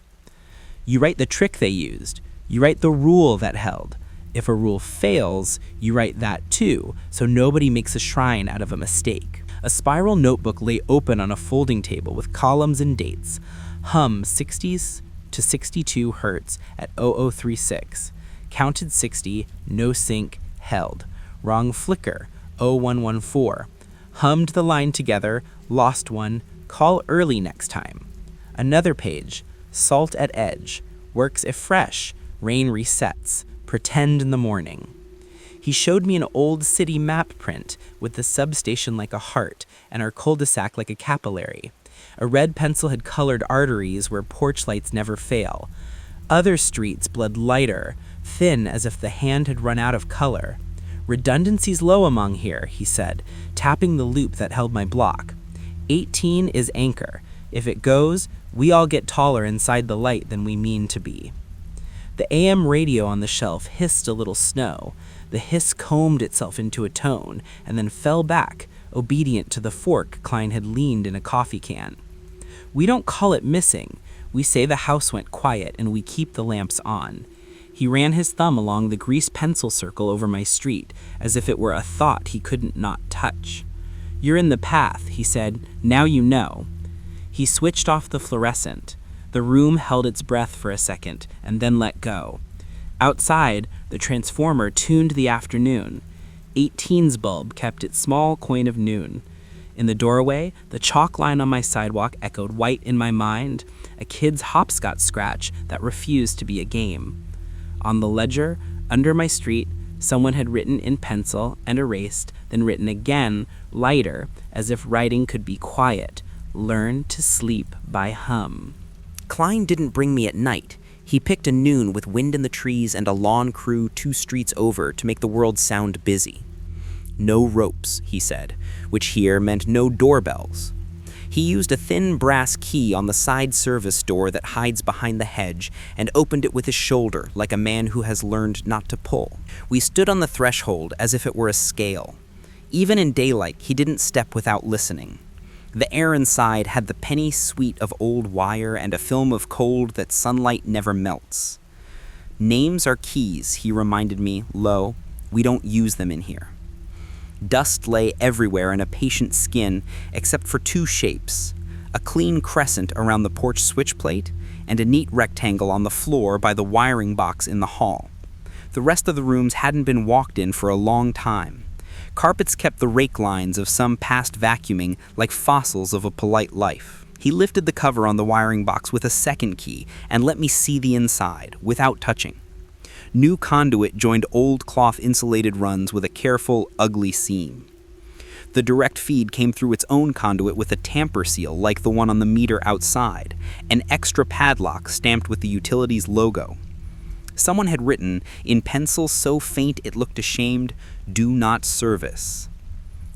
You write the trick they used. You write the rule that held. If a rule fails, you write that too, so nobody makes a shrine out of a mistake. A spiral notebook lay open on a folding table with columns and dates. Hum 60s to 62 hertz at 0036. Counted 60, no sync, held. Wrong flicker, 0114. Hummed the line together, lost one, call early next time. Another page, salt at edge, works if fresh, rain resets, pretend in the morning. He showed me an old city map print with the substation like a heart and our cul-de-sac like a capillary. A red pencil had colored arteries where porch lights never fail. Other streets bled lighter, thin as if the hand had run out of color. Redundancy's low among here, he said, tapping the loop that held my block. 18 is anchor. If it goes, we all get taller inside the light than we mean to be. The AM radio on the shelf hissed a little snow. The hiss combed itself into a tone and then fell back, obedient to the fork Klein had leaned in a coffee can. We don't call it missing. We say the house went quiet and we keep the lamps on. He ran his thumb along the grease pencil circle over my street, as if it were a thought he couldn't not touch. You're in the path, he said. Now you know. He switched off the fluorescent. The room held its breath for a second and then let go. Outside, the transformer tuned the afternoon. 18's bulb kept its small coin of noon. In the doorway, the chalk line on my sidewalk echoed white in my mind, a kid's hopscotch scratch that refused to be a game. On the ledger, under my street, someone had written in pencil and erased, then written again, lighter, as if writing could be quiet. Learn to sleep by hum. Klein didn't bring me at night. He picked a noon with wind in the trees and a lawn crew 2 streets over to make the world sound busy. No ropes, he said, which here meant no doorbells. He used a thin brass key on the side service door that hides behind the hedge and opened it with his shoulder like a man who has learned not to pull. We stood on the threshold as if it were a scale. Even in daylight, he didn't step without listening. The air inside had the penny sweet of old wire and a film of cold that sunlight never melts. Names are keys, he reminded me, low. We don't use them in here. Dust lay everywhere in a patient skin except for 2 shapes, a clean crescent around the porch switch plate and a neat rectangle on the floor by the wiring box in the hall. The rest of the rooms hadn't been walked in for a long time. Carpets kept the rake lines of some past vacuuming like fossils of a polite life. He lifted the cover on the wiring box with a second key and let me see the inside, without touching. New conduit joined old cloth-insulated runs with a careful, ugly seam. The direct feed came through its own conduit with a tamper seal like the one on the meter outside, an extra padlock stamped with the utility's logo. Someone had written, in pencil so faint it looked ashamed, "Do not service."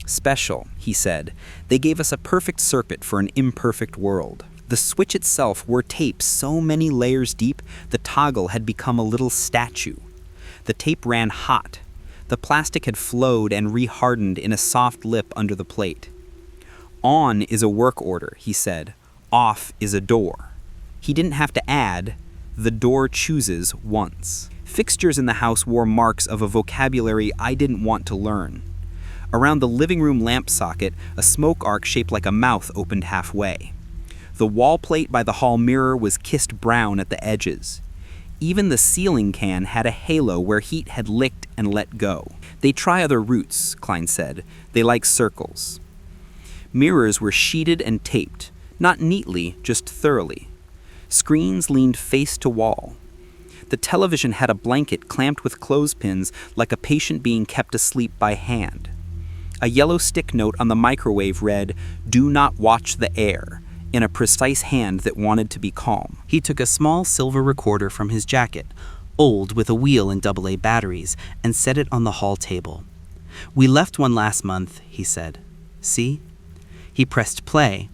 Special, he said. They gave us a perfect circuit for an imperfect world. The switch itself wore tape so many layers deep, the toggle had become a little statue. The tape ran hot. The plastic had flowed and rehardened in a soft lip under the plate. On is a work order, he said. Off is a door. He didn't have to add, the door chooses once. Fixtures in the house wore marks of a vocabulary I didn't want to learn. Around the living room lamp socket, a smoke arc shaped like a mouth opened halfway. The wall plate by the hall mirror was kissed brown at the edges. Even the ceiling can had a halo where heat had licked and let go. They try other routes, Klein said. They like circles. Mirrors were sheeted and taped, not neatly, just thoroughly. Screens leaned face to wall. The television had a blanket clamped with clothespins like a patient being kept asleep by hand. A yellow stick note on the microwave read, "Do not watch the air," in a precise hand that wanted to be calm. He took a small silver recorder from his jacket, old with a wheel and AA batteries, and set it on the hall table. We left one last month, he said. See? He pressed play.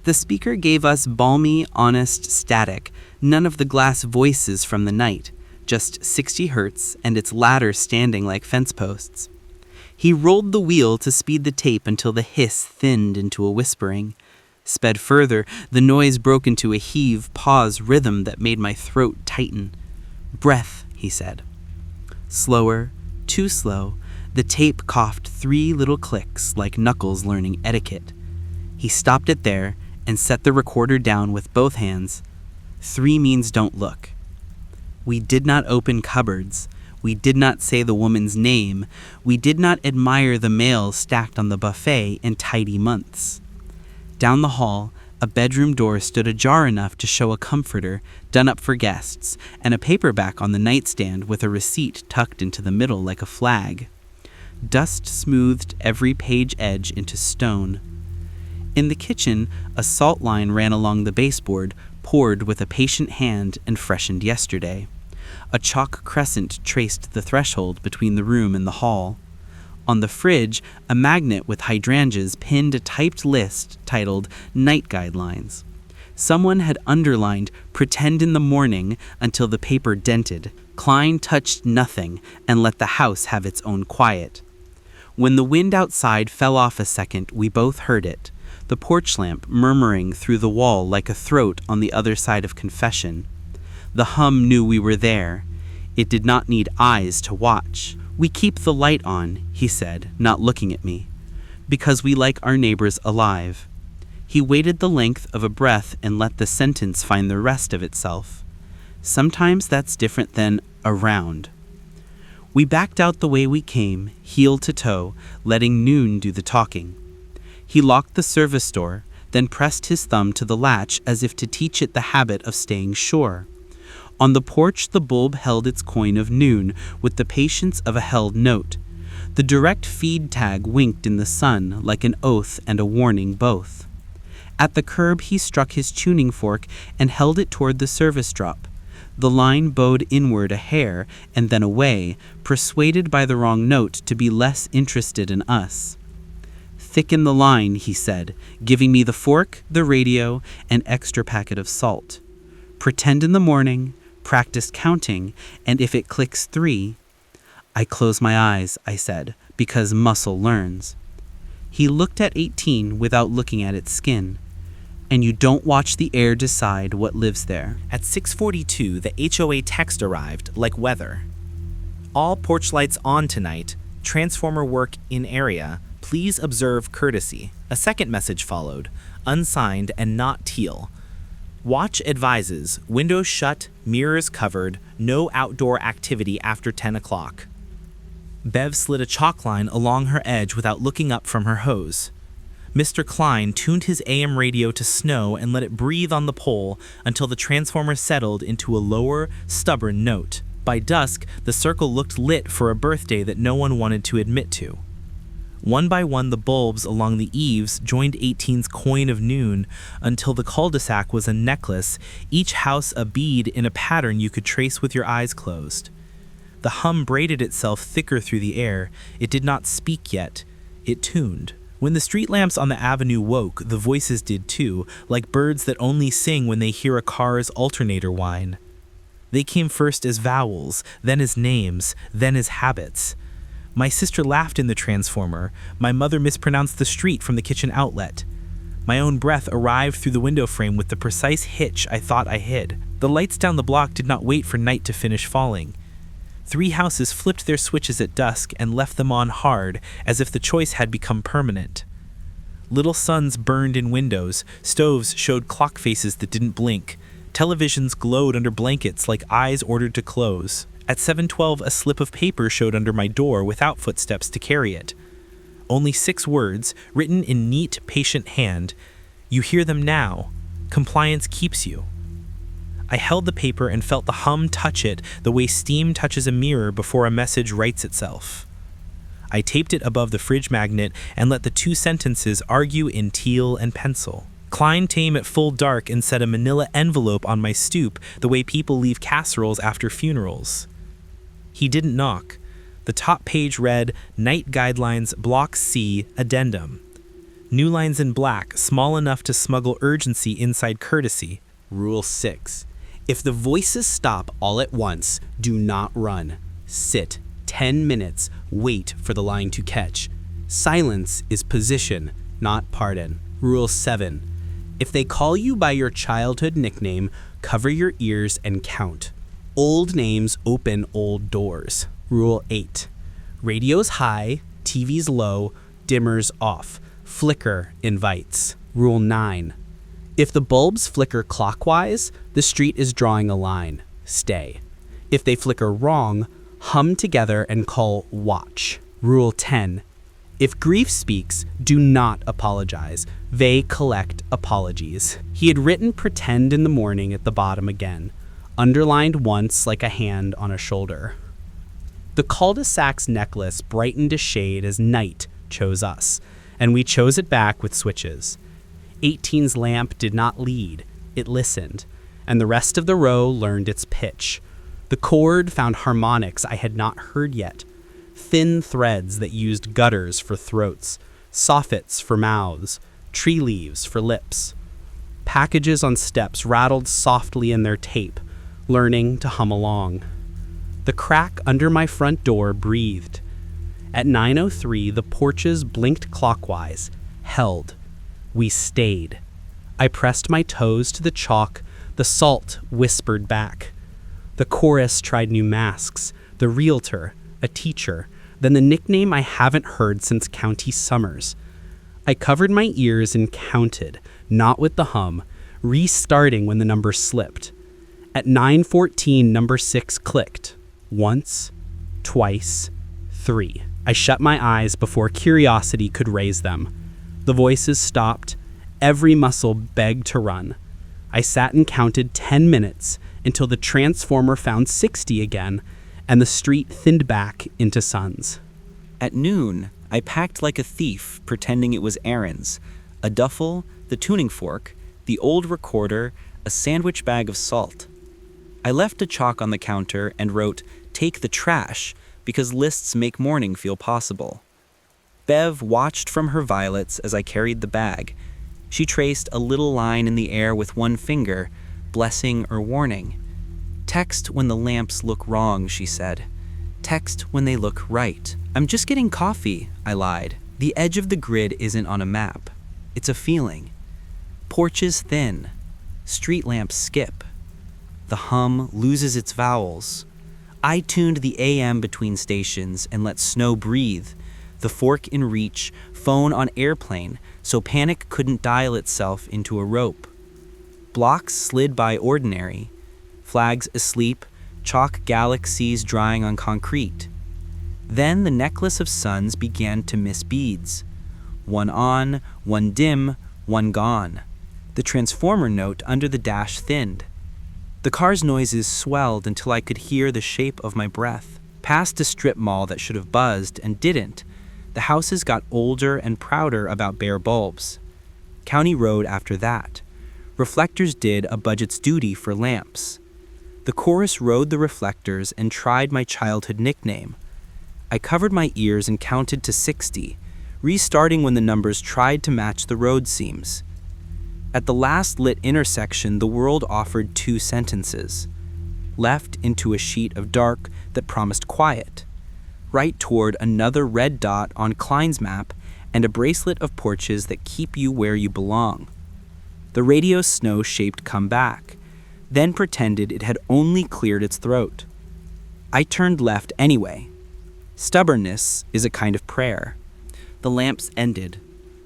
The speaker gave us balmy, honest static, none of the glass voices from the night, just 60 hertz and its ladder standing like fence posts. He rolled the wheel to speed the tape until the hiss thinned into a whispering. Sped further, the noise broke into a heave-pause rhythm that made my throat tighten. Breath, he said. Slower, too slow, The tape coughed 3 little clicks like Knuckles learning etiquette. He stopped it there and set the recorder down with both hands. 3 means don't look. We did not open cupboards. We did not say the woman's name. We did not admire the mail stacked on the buffet in tidy months. Down the hall, a bedroom door stood ajar enough to show a comforter done up for guests and a paperback on the nightstand with a receipt tucked into the middle like a flag. Dust smoothed every page edge into stone. In the kitchen, a salt line ran along the baseboard, poured with a patient hand and freshened yesterday. A chalk crescent traced the threshold between the room and the hall. On the fridge, a magnet with hydrangeas pinned a typed list titled Night Guidelines. Someone had underlined "Pretend in the morning" until the paper dented. Klein touched nothing and let the house have its own quiet. When the wind outside fell off a second, we both heard it, the porch lamp murmuring through the wall like a throat on the other side of confession. The hum knew we were there. It did not need eyes to watch. "We keep the light on," he said, not looking at me, "because we like our neighbors alive." He waited the length of a breath and let the sentence find the rest of itself. Sometimes that's different than around. We backed out the way we came, heel to toe, letting Noon do the talking. He locked the service door, then pressed his thumb to the latch as if to teach it the habit of staying sure. On the porch, the bulb held its coin of noon with the patience of a held note. The direct feed tag winked in the sun like an oath and a warning both. At the curb, he struck his tuning fork and held it toward the service drop. The line bowed inward a hair and then away, persuaded by the wrong note to be less interested in us. "Thicken the line," he said, giving me the fork, the radio, and extra packet of salt. "Pretend in the morning, practice counting, and if it clicks 3, I close my eyes," I said, "because muscle learns." He looked at 18 without looking at its skin. "And you don't watch the air decide what lives there." At 6:42, the HOA text arrived, like weather. "All porch lights on tonight. Transformer work in area. Please observe courtesy." A second message followed, unsigned and not teal. "Watch advises, windows shut, mirrors covered, no outdoor activity after 10 o'clock. Bev slid a chalk line along her edge without looking up from her hose. Mr. Klein tuned his AM radio to snow and let it breathe on the pole until the transformer settled into a lower, stubborn note. By dusk, the circle looked lit for a birthday that no one wanted to admit to. One by one, the bulbs along the eaves joined 18's coin of noon until the cul-de-sac was a necklace, each house a bead in a pattern you could trace with your eyes closed. The hum braided itself thicker through the air. It did not speak yet. It tuned. When the street lamps on the avenue woke, the voices did too, like birds that only sing when they hear a car's alternator whine. They came first as vowels, then as names, then as habits. My sister laughed in the transformer. My mother mispronounced the street from the kitchen outlet. My own breath arrived through the window frame with the precise hitch I thought I hid. The lights down the block did not wait for night to finish falling. 3 houses flipped their switches at dusk and left them on hard, as if the choice had become permanent. Little suns burned in windows, stoves showed clock faces that didn't blink, televisions glowed under blankets like eyes ordered to close. At 7:12, a slip of paper showed under my door without footsteps to carry it. Only 6 words, written in neat, patient hand. "You hear them now. Compliance keeps you." I held the paper and felt the hum touch it the way steam touches a mirror before a message writes itself. I taped it above the fridge magnet and let the 2 sentences argue in teal and pencil. Klein came at full dark and set a manila envelope on my stoop the way people leave casseroles after funerals. He didn't knock. The top page read, "Night Guidelines, Block C, Addendum." New lines in black, small enough to smuggle urgency inside courtesy. Rule 6. If the voices stop all at once, do not run. Sit 10 minutes, wait for the line to catch. Silence is position, not pardon. Rule 7. If they call you by your childhood nickname, cover your ears and count. Old names open old doors. Rule 8. Radio's high, TV's low, dimmers off. Flicker invites. Rule 9. If the bulbs flicker clockwise, the street is drawing a line. Stay. If they flicker wrong, hum together and call watch. Rule 10. If grief speaks, do not apologize. They collect apologies. He had written pretend in the morning at the bottom again, underlined once like a hand on a shoulder. The cul-de-sac's necklace brightened a shade as night chose us, and we chose it back with switches. 18's lamp did not lead, it listened, and the rest of the row learned its pitch. The chord found harmonics I had not heard yet, thin threads that used gutters for throats, soffits for mouths, tree leaves for lips. Packages on steps rattled softly in their tape, learning to hum along. The crack under my front door breathed. At 9:03, the porches blinked clockwise, held. We stayed. I pressed my toes to the chalk, the salt whispered back. The chorus tried new masks, the realtor, a teacher, then the nickname I haven't heard since county summers. I covered my ears and counted, not with the hum, restarting when the number slipped. At 9:14, number 6 clicked. Once, twice, 3. I shut my eyes before curiosity could raise them. The voices stopped. Every muscle begged to run. I sat and counted 10 minutes until the transformer found 60 again, and the street thinned back into suns. At noon, I packed like a thief, pretending it was errands. A duffel, the tuning fork, the old recorder, a sandwich bag of salt. I left a chalk on the counter and wrote, "Take the trash," because lists make morning feel possible. Bev watched from her violets as I carried the bag. She traced a little line in the air with one finger, blessing or warning. "Text when the lamps look wrong," she said. "Text when they look right." "I'm just getting coffee," I lied. The edge of the grid isn't on a map. It's a feeling. Porches thin. Street lamps skip. The hum loses its vowels. I tuned the AM between stations and let snow breathe. The fork in reach, phone on airplane, so panic couldn't dial itself into a rope. Blocks slid by ordinary. Flags asleep, chalk galaxies drying on concrete. Then the necklace of suns began to miss beads. One on, one dim, one gone. The transformer note under the dash thinned. The car's noises swelled until I could hear the shape of my breath. Past a strip mall that should have buzzed and didn't, the houses got older and prouder about bare bulbs. County Road after that. Reflectors did a budget's duty for lamps. The chorus rode the reflectors and tried my childhood nickname. I covered my ears and counted to 60, restarting when the numbers tried to match the road seams. At the last lit intersection, the world offered 2 sentences. Left into a sheet of dark that promised quiet. Right toward another red dot on Klein's map and a bracelet of porches that keep you where you belong. The radio's snow-shaped comeback, then pretended it had only cleared its throat. I turned left anyway. Stubbornness is a kind of prayer. The lamps ended.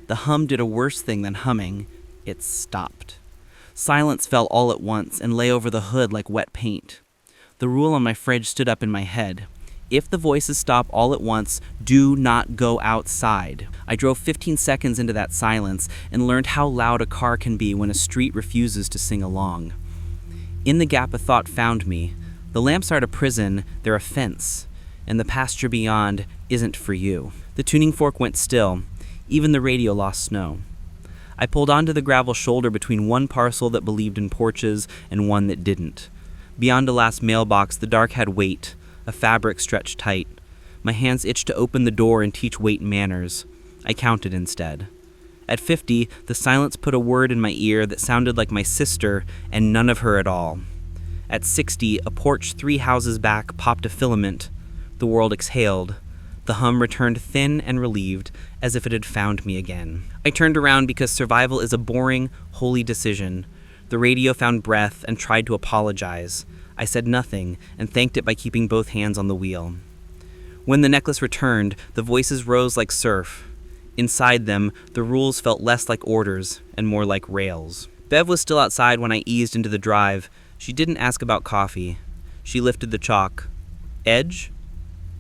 The hum did a worse thing than humming. It stopped. Silence fell all at once and lay over the hood like wet paint. The rule on my fridge stood up in my head. If the voices stop all at once, do not go outside. I drove 15 seconds into that silence and learned how loud a car can be when a street refuses to sing along. In the gap a thought found me. The lamps aren't a prison, they're a fence, and the pasture beyond isn't for you. The tuning fork went still. Even the radio lost snow. I pulled onto the gravel shoulder between one parcel that believed in porches and one that didn't. Beyond a last mailbox, the dark had weight, a fabric stretched tight. My hands itched to open the door and teach weight manners. I counted instead. At 50, the silence put a word in my ear that sounded like my sister and none of her at all. At 60, a porch 3 houses back popped a filament. The world exhaled. The hum returned thin and relieved, as if it had found me again. I turned around because survival is a boring, holy decision. The radio found breath and tried to apologize. I said nothing and thanked it by keeping both hands on the wheel. When the necklace returned, the voices rose like surf. Inside them, the rules felt less like orders and more like rails. Bev was still outside when I eased into the drive. She didn't ask about coffee. She lifted the chalk. Edge?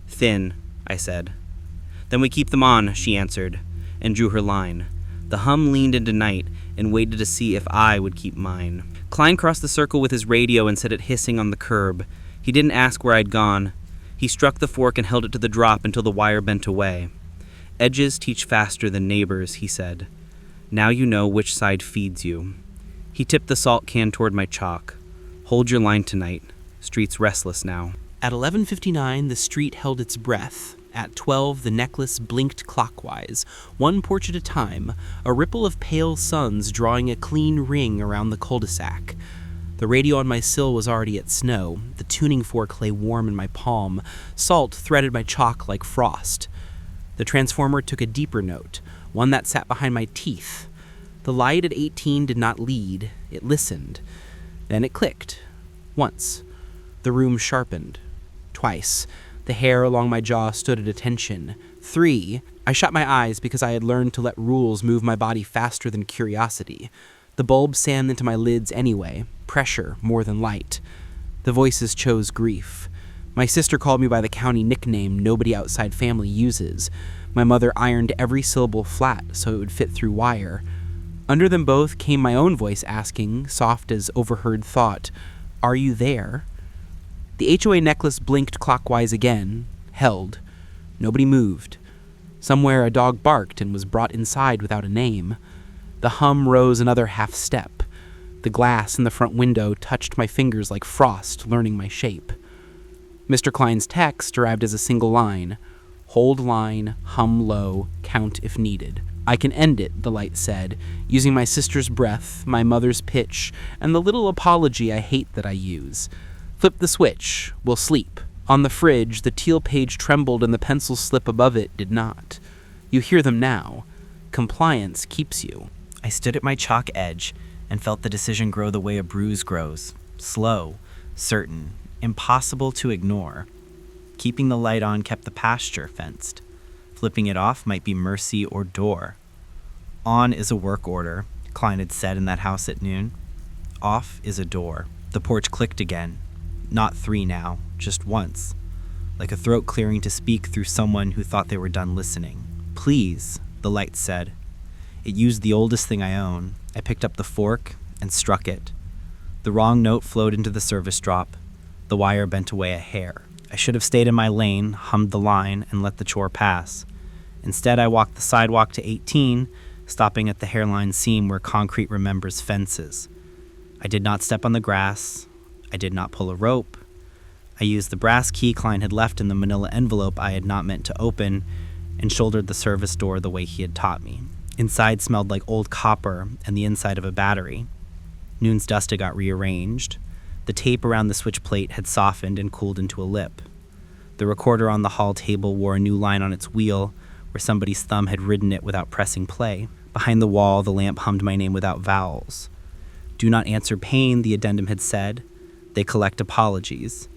Thin, I said. Then we keep them on, she answered, and drew her line. The hum leaned into night and waited to see if I would keep mine. Klein crossed the circle with his radio and set it hissing on the curb. He didn't ask where I'd gone. He struck the fork and held it to the drop until the wire bent away. Edges teach faster than neighbors, he said. Now you know which side feeds you. He tipped the salt can toward my chalk. Hold your line tonight. Street's restless now. At 11:59, the street held its breath. At 12, the necklace blinked clockwise, one porch at a time, a ripple of pale suns drawing a clean ring around the cul-de-sac. The radio on my sill was already at snow. The tuning fork lay warm in my palm. Salt threaded my chalk like frost. The transformer took a deeper note, one that sat behind my teeth. The light at 18 did not lead. It listened. Then it clicked. Once. The room sharpened. Twice. The hair along my jaw stood at attention. 3. I shut my eyes because I had learned to let rules move my body faster than curiosity. The bulb sand into my lids anyway. Pressure more than light. The voices chose grief. My sister called me by the county nickname nobody outside family uses. My mother ironed every syllable flat so it would fit through wire. Under them both came my own voice asking, soft as overheard thought, "Are you there?" The HOA necklace blinked clockwise again, held. Nobody moved. Somewhere a dog barked and was brought inside without a name. The hum rose another half step. The glass in the front window touched my fingers like frost, learning my shape. Mr. Klein's text arrived as a single line. Hold line, hum low, count if needed. I can end it, the light said, using my sister's breath, my mother's pitch, and the little apology I hate that I use. Flip the switch. We'll sleep. On the fridge, the teal page trembled and the pencil slip above it did not. You hear them now. Compliance keeps you. I stood at my chalk edge and felt the decision grow the way a bruise grows. Slow, certain, impossible to ignore. Keeping the light on kept the pasture fenced. Flipping it off might be mercy or door. On is a work order, Klein had said in that house at noon. Off is a door. The porch clicked again. Not 3 now, just once. Like a throat clearing to speak through someone who thought they were done listening. Please, the light said. It used the oldest thing I own. I picked up the fork and struck it. The wrong note flowed into the service drop. The wire bent away a hair. I should have stayed in my lane, hummed the line, and let the chore pass. Instead, I walked the sidewalk to 18, stopping at the hairline seam where concrete remembers fences. I did not step on the grass. I did not pull a rope. I used the brass key Klein had left in the manila envelope I had not meant to open and shouldered the service door the way he had taught me. Inside smelled like old copper and the inside of a battery. Noon's dust had got rearranged. The tape around the switch plate had softened and cooled into a lip. The recorder on the hall table wore a new line on its wheel where somebody's thumb had ridden it without pressing play. Behind the wall, the lamp hummed my name without vowels. Do not answer pain, the addendum had said. They collect apologies.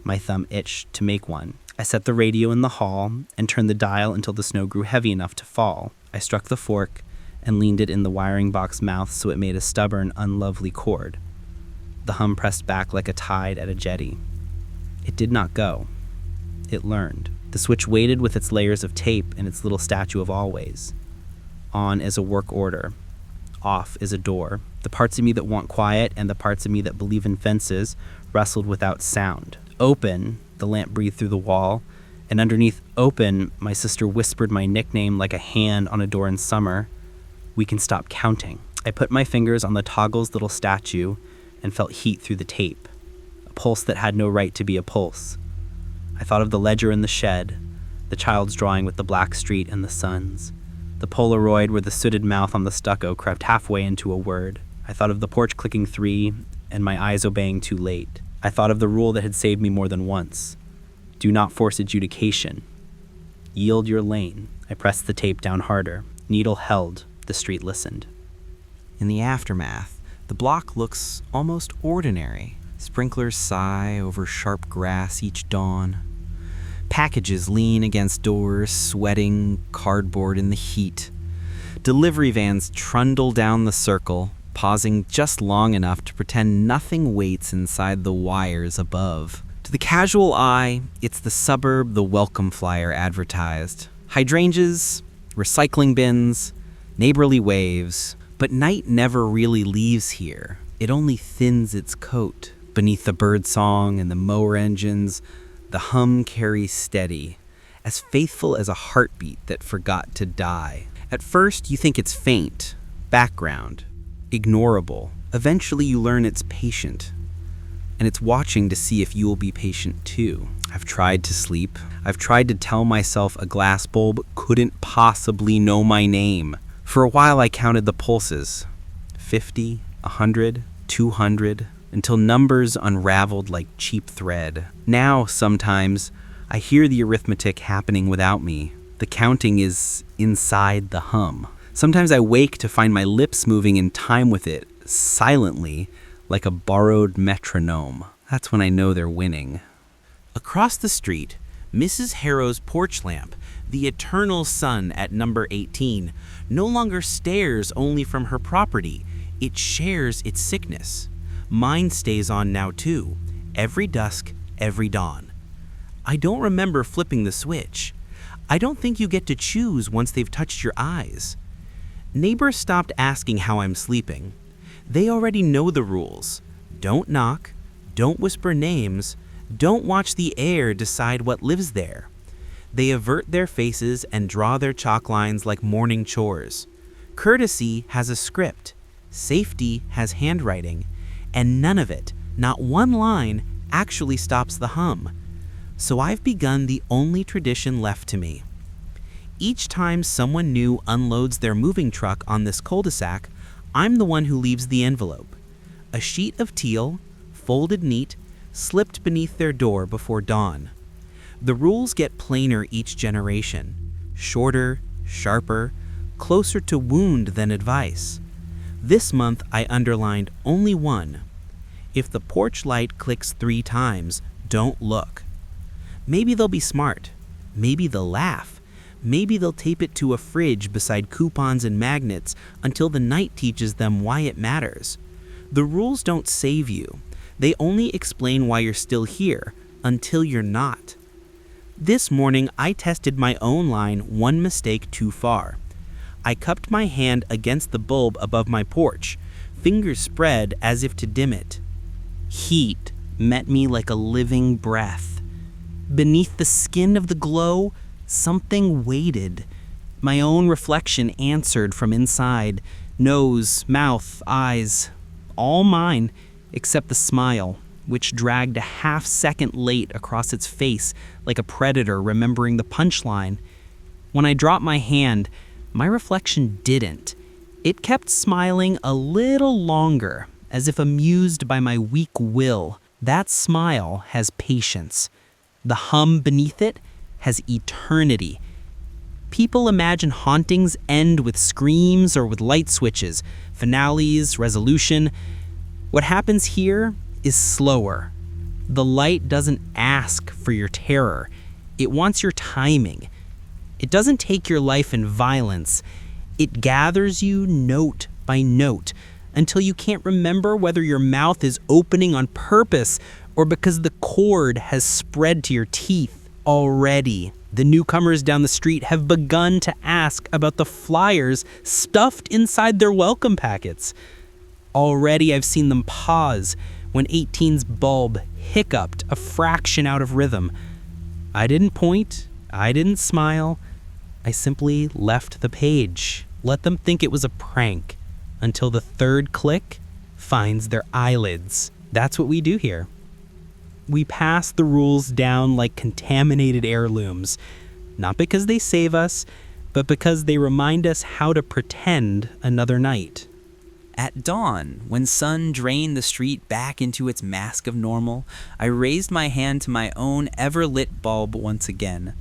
My thumb itched to make one. I set the radio in the hall and turned the dial until the snow grew heavy enough to fall. I struck the fork and leaned it in the wiring box mouth so it made a stubborn, unlovely chord. The hum pressed back like a tide at a jetty. It did not go. It learned. The switch waited with its layers of tape and its little statue of always. On is a work order. Off is a door. The parts of me that want quiet and the parts of me that believe in fences wrestled without sound. Open, the lamp breathed through the wall, and underneath open, my sister whispered my nickname like a hand on a door in summer. We can stop counting. I put my fingers on the toggle's little statue and felt heat through the tape, a pulse that had no right to be a pulse. I thought of the ledger in the shed, the child's drawing with the black street and the suns, the Polaroid where the sooted mouth on the stucco crept halfway into a word. I thought of the porch clicking 3 and my eyes obeying too late. I thought of the rule that had saved me more than once. Do not force adjudication. Yield your lane. I pressed the tape down harder. Needle held. The street listened. In the aftermath, the block looks almost ordinary. Sprinklers sigh over sharp grass each dawn. Packages lean against doors, sweating cardboard in the heat. Delivery vans trundle down the circle, pausing just long enough to pretend nothing waits inside the wires above. To the casual eye, it's the suburb the welcome flyer advertised. Hydrangeas, recycling bins, neighborly waves. But night never really leaves here. It only thins its coat. Beneath the birdsong and the mower engines, the hum carries steady, as faithful as a heartbeat that forgot to die. At first, you think it's faint, background, ignorable. Eventually, you learn it's patient, and it's watching to see if you will be patient too. I've tried to sleep. I've tried to tell myself a glass bulb couldn't possibly know my name. For a while, I counted the pulses. 50, 100, 200, until numbers unraveled like cheap thread. Now, sometimes, I hear the arithmetic happening without me. The counting is inside the hum. Sometimes I wake to find my lips moving in time with it, silently, like a borrowed metronome. That's when I know they're winning. Across the street, Mrs. Harrow's porch lamp, the eternal sun at number 18, no longer stares only from her property. It shares its sickness. Mine stays on now too, every dusk, every dawn. I don't remember flipping the switch. I don't think you get to choose once they've touched your eyes. Neighbors stopped asking how I'm sleeping. They already know the rules. Don't knock, don't whisper names, don't watch the air decide what lives there. They avert their faces and draw their chalk lines like morning chores. Courtesy has a script, safety has handwriting, and none of it, not one line, actually stops the hum. So I've begun the only tradition left to me. Each time someone new unloads their moving truck on this cul-de-sac, I'm the one who leaves the envelope. A sheet of teal, folded neat, slipped beneath their door before dawn. The rules get plainer each generation, shorter, sharper, closer to wound than advice. This month I underlined only one. If the porch light clicks 3 times, don't look. Maybe they'll be smart. Maybe they'll laugh. Maybe they'll tape it to a fridge beside coupons and magnets until the night teaches them why it matters. The rules don't save you. They only explain why you're still here until you're not. This morning, I tested my own line one mistake too far. I cupped my hand against the bulb above my porch, fingers spread as if to dim it. Heat met me like a living breath. Beneath the skin of the glow, something waited. My own reflection answered from inside, nose, mouth, eyes, all mine, except the smile, which dragged a half-second late across its face like a predator remembering the punchline. When I dropped my hand, my reflection didn't. It kept smiling a little longer, as if amused by my weak will. That smile has patience. The hum beneath it has eternity. People imagine hauntings end with screams or with light switches, finales, resolution. What happens here is slower. The light doesn't ask for your terror. It wants your timing. It doesn't take your life in violence. It gathers you note by note until you can't remember whether your mouth is opening on purpose or because the cord has spread to your teeth already. The newcomers down the street have begun to ask about the flyers stuffed inside their welcome packets. Already I've seen them pause when 18's bulb hiccuped a fraction out of rhythm. I didn't point, I didn't smile, I simply left the page. Let them think it was a prank until the third click finds their eyelids. That's what we do here. We pass the rules down like contaminated heirlooms, not because they save us, but because they remind us how to pretend another night. At dawn, when sun drained the street back into its mask of normal, I raised my hand to my own ever-lit bulb once again.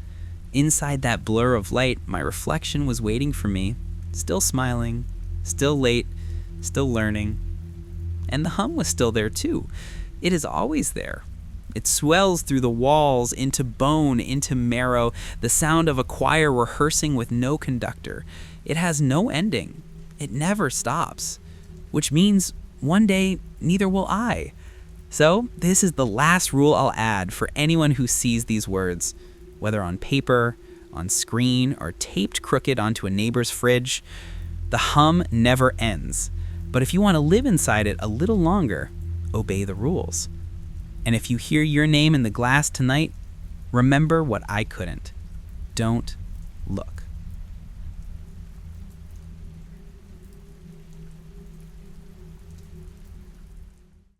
Inside that blur of light, my reflection was waiting for me, still smiling, still late, still learning. And the hum was still there too. It is always there. It swells through the walls, into bone, into marrow, the sound of a choir rehearsing with no conductor. It has no ending. It never stops. Which means one day, neither will I. So, this is the last rule I'll add for anyone who sees these words, whether on paper, on screen, or taped crooked onto a neighbor's fridge. The hum never ends. But if you want to live inside it a little longer, obey the rules. And if you hear your name in the glass tonight, remember what I couldn't. Don't look.